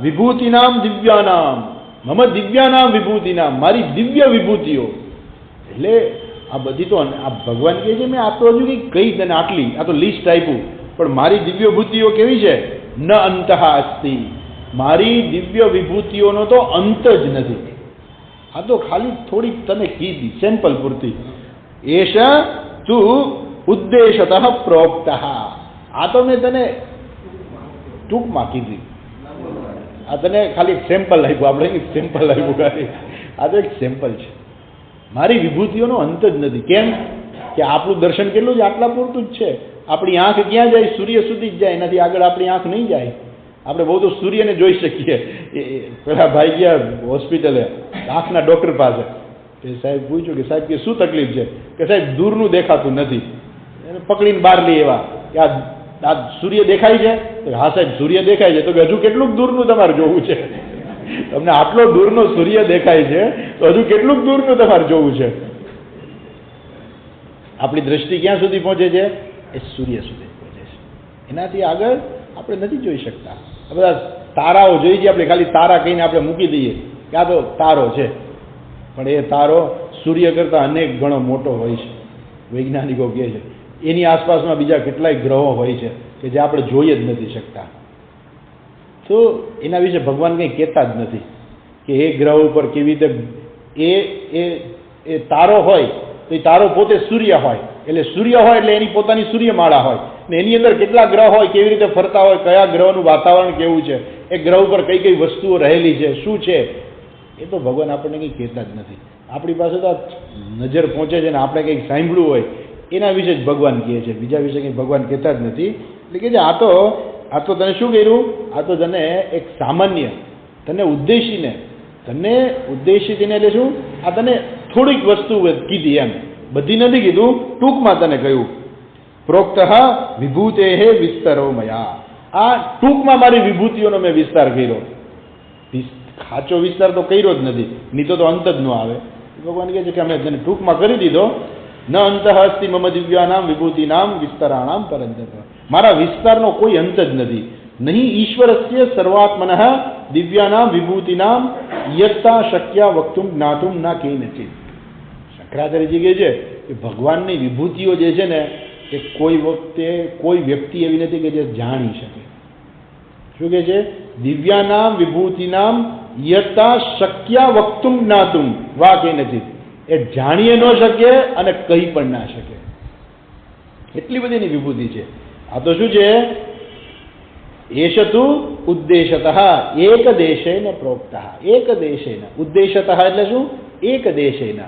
વિભૂતિનામ દિવ્યાનામ, મમ દિવ્યાનામ વિભૂતિનામ, મારી દિવ્ય વિભૂતિઓ. એટલે આ બધી તો આ ભગવાન કહે છે મેં આ તો હજુ કંઈ કહી તને આટલી, આ તો લિસ્ટ આપ્યું, પણ મારી દિવ્ય વિભૂતિઓ કેવી છે? ન અંતઃ અસ્તિ, મારી દિવ્ય વિભૂતિઓનો તો અંત જ નથી. આ તો ખાલી થોડીક તને કીધી સેમ્પલ પૂરતી. એશ તું ઉદ્દેશતઃ પ્રોક્તઃ, આ તો મેં તને ટૂંકમાં કીધી. આ તને ખાલી એક સેમ્પલ આપ્યું, આપણે સેમ્પલ આપ્યું ખાલી. આ તો એક સેમ્પલ છે. મારી વિભૂતિઓનો અંત જ નથી. કેમ કે આપણું દર્શન કેટલું છે, આટલા પૂરતું જ છે. આપણી આંખ ક્યાં જાય? સૂર્ય સુધી જ જાય, એનાથી આગળ આપણી આંખ નહીં જાય. આપણે બહુ તો સૂર્યને જોઈ શકીએ. પેલા ભાઈ ગયા હોસ્પિટલે આંખના ડૉક્ટર પાસે, કે સાહેબ પૂછ્યું કે સાહેબ કે શું તકલીફ છે? કે સાહેબ દૂરનું દેખાતું નથી. એને પકડીને બહાર લઈ એવા કે આ સૂર્ય દેખાય છે? હા સાહેબ સૂર્ય દેખાય છે. તો કે હજુ કેટલુંક દૂરનું તમારે જોવું છે? તમને આટલો દૂરનો સૂર્ય દેખાય છે તો હજુ કેટલુંક દૂરનું તમારે જોવું છે? આપણી દ્રષ્ટિ ક્યાં સુધી પહોંચે છે? એ સૂર્ય સુધી પહોંચે છે. એનાથી આગળ આપણે નથી જોઈ શકતા. આ બધા તારાઓ જોઈ જઈએ આપણે, ખાલી તારા કહીને આપણે મૂકી દઈએ કે આ તો તારો છે, પણ એ તારો સૂર્ય કરતાં અનેક ગણો મોટો હોય છે. વૈજ્ઞાનિકો કહે છે એની આસપાસમાં બીજા કેટલાય ગ્રહો હોય છે કે જે આપણે જોઈ જ નથી શકતા. તો એના વિશે ભગવાન કંઈ કહેતા જ નથી કે એ ગ્રહ ઉપર કેવી રીતે એ તારો હોય તો એ તારો પોતે સૂર્ય હોય, એટલે સૂર્ય હોય એટલે એની પોતાની સૂર્યમાળા હોય ને એની અંદર કેટલા ગ્રહ હોય, કેવી રીતે ફરતા હોય, કયા ગ્રહનું વાતાવરણ કેવું છે, એ ગ્રહ ઉપર કઈ કઈ વસ્તુઓ રહેલી છે, શું છે, એ તો ભગવાન આપણને કંઈ કહેતા જ નથી. આપણી પાસે તો નજર પહોંચે છે ને આપણે કંઈક સાંભળ્યું હોય એના વિશે જ ભગવાન કહે છે, બીજા વિશે કંઈ ભગવાન કહેતા જ નથી. એટલે કે આ તો તને શું કર્યું? આ તો તને એક સામાન્ય તને ઉદ્દેશીને એટલે શું? આ તને થોડીક વસ્તુ કીધી, એમ બધી નથી કીધું, ટૂંકમાં તને કહ્યું. પ્રોક્ત વિભૂતે વિસ્તરો મયા, આ ટૂંકમાં મારી વિભૂતિઓનો મેં વિસ્તાર કર્યો. ખાચો વિસ્તાર તો કર્યો જ નથી, નહીં તો અંત જ ન આવે. ભગવાન કહે છે કે અમે તેને ટૂંકમાં કરી દીધો. ન અંત અસ્તિ મમ દિવ્યાનામ વિભૂતિનામ વિસ્તરાણામ પરંતપ, મારા વિસ્તારનો કોઈ અંત જ નથી. નહીં ઈશ્વરસ્ય સર્વાત્મનઃ દિવ્યાનામ વિભૂતિનામ યત્તા શક્યા વક્તુમ જ્ઞાતુમ ના કેનચિત. શંકરાચાર્યજી કહે છે કે ભગવાનની વિભૂતિઓ જે છે ને એ કોઈ વખતે કોઈ વ્યક્તિ એવી નથી કે જે જાણી શકે. શું કહે છે? દિવ્યાનામ વિભૂતિનામ યત્તા શક્યા વક્તુમ જ્ઞાતુમ વા કેનચિત, એ જાણીએ ન શકે અને કહી પણ ના શકે, એટલી બધી એની વિભૂતિ છે. આ તો શું છે? એશ તું ઉદ્દેશતઃ એક દેશેન પ્રોક્તઃ, એક દેશેન ઉદ્દેશતઃ એટલે શું? એક દેશેન,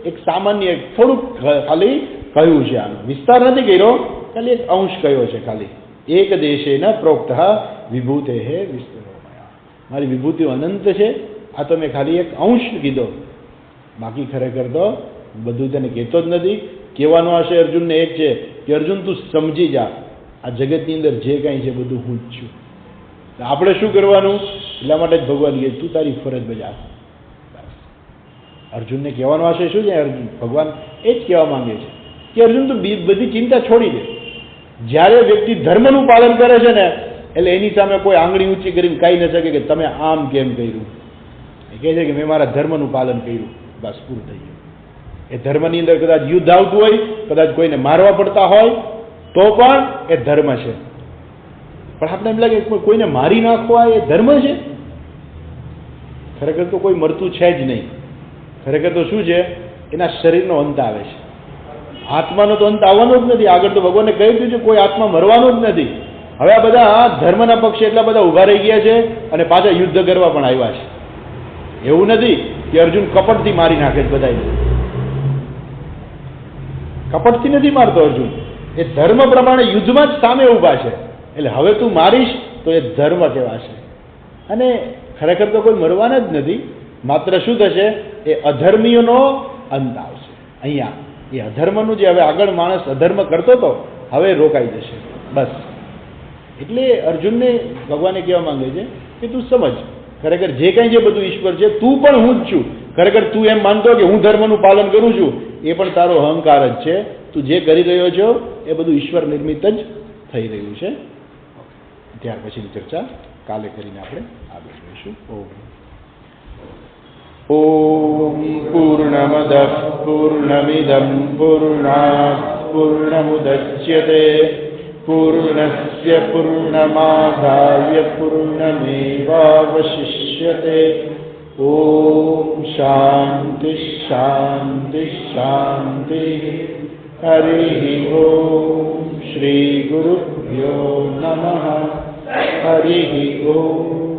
એક સામાન્ય થોડુંક ખાલી કહ્યું છે, આનો વિસ્તાર નથી કર્યો, ખાલી એક અંશ કહ્યો છે ખાલી. એક દેશેન પ્રોક્તઃ વિભૂતે વિસ્તરો મયા, મારી વિભૂતિઓ અનંત છે, આ તો મેં ખાલી એક અંશ કીધો, બાકી ખરેખર તો બધું તને કહેતો જ નથી. કહેવાનો હશે અર્જુનને એક છે કે અર્જુન તું સમજી જા, આ જગતની અંદર જે કાંઈ છે બધું હું જ છું. આપણે શું કરવાનું? એટલા માટે જ ભગવાન કહે તું તારી ફરજ બજાવ. અર્જુનને કહેવાનો હશે શું છે? અર્જુન ભગવાન એ જ કહેવા માંગે છે કે અર્જુન તું બધી ચિંતા છોડી દે. જ્યારે વ્યક્તિ ધર્મનું પાલન કરે છે ને એટલે એની સામે કોઈ આંગળી ઊંચી કરીને કહી ન શકે કે તમે આમ કેમ કર્યું. એ કહે છે કે મેં મારા ધર્મનું પાલન કર્યું, બસ પૂરું થઈ ગયું. એ ધર્મની અંદર કદાચ યુદ્ધ આવતું હોય, કદાચ કોઈને મારવા પડતા હોય તો પણ એ ધર્મ છે. પણ આપણે એમ લાગે કોઈને મારી નાખવા એ ધર્મ છે? ખરેખર તો કોઈ મરતું છે જ નહીં. ખરેખર તો શું છે? એના શરીરનો અંત આવે છે. આત્માનો તો અંત આવવાનો જ નથી. આગળ તો ભગવાને કહી દીધું છે કોઈ આત્મા મરવાનો જ નથી. હવે આ બધા ધર્મના પક્ષે એટલા બધા ઊભા રહી ગયા છે અને પાછા યુદ્ધ કરવા પણ આવ્યા છે. એવું નથી કે અર્જુન કપટથી મારી નાખે છે બધાને. કપટથી નથી મારતો અર્જુન, એ ધર્મ પ્રમાણે યુદ્ધમાં જ સામે ઊભા છે. એટલે હવે તું મારીશ તો એ ધર્મ કહેવાશે. અને ખરેખર તો કોઈ મરવાના જ નથી. માત્ર શું થશે, એ અધર્મીઓનો અંત આવશે. અહીંયા એ અધર્મનું જે હવે આગળ માણસ અધર્મ કરતો હતો હવે રોકાઈ જશે બસ. એટલે અર્જુનને ભગવાને કહેવા માંગે છે કે તું સમજ, ખરેખર જે કંઈ જે બધું ઈશ્વર છે તું પણ હું જ છું. ખરેખર તું એમ માનતો કે હું ધર્મનું પાલન કરું છું એ પણ તારો અહંકાર જ છે. તું જે કરી રહ્યો છો એ બધું ઈશ્વર નિર્મિત જ થઈ રહ્યું છે. ત્યાર પછીની ચર્ચા કાલે કરીને આપણે આગળ જોઈશું. ઓમ પૂર્ણમદ પૂર્ણમિદમ પૂર્ણાત પૂર્ણમુદચ્યતે પૂર્ણસ્ય પૂર્ણમાદાય પૂર્ણમેવાવશિષ્યતે. ઓમ શાંતિ શાંતિ શાંતિ. હરિ ઓમ શ્રી ગુરુભ્યો નમઃ. હરિ ઓમ.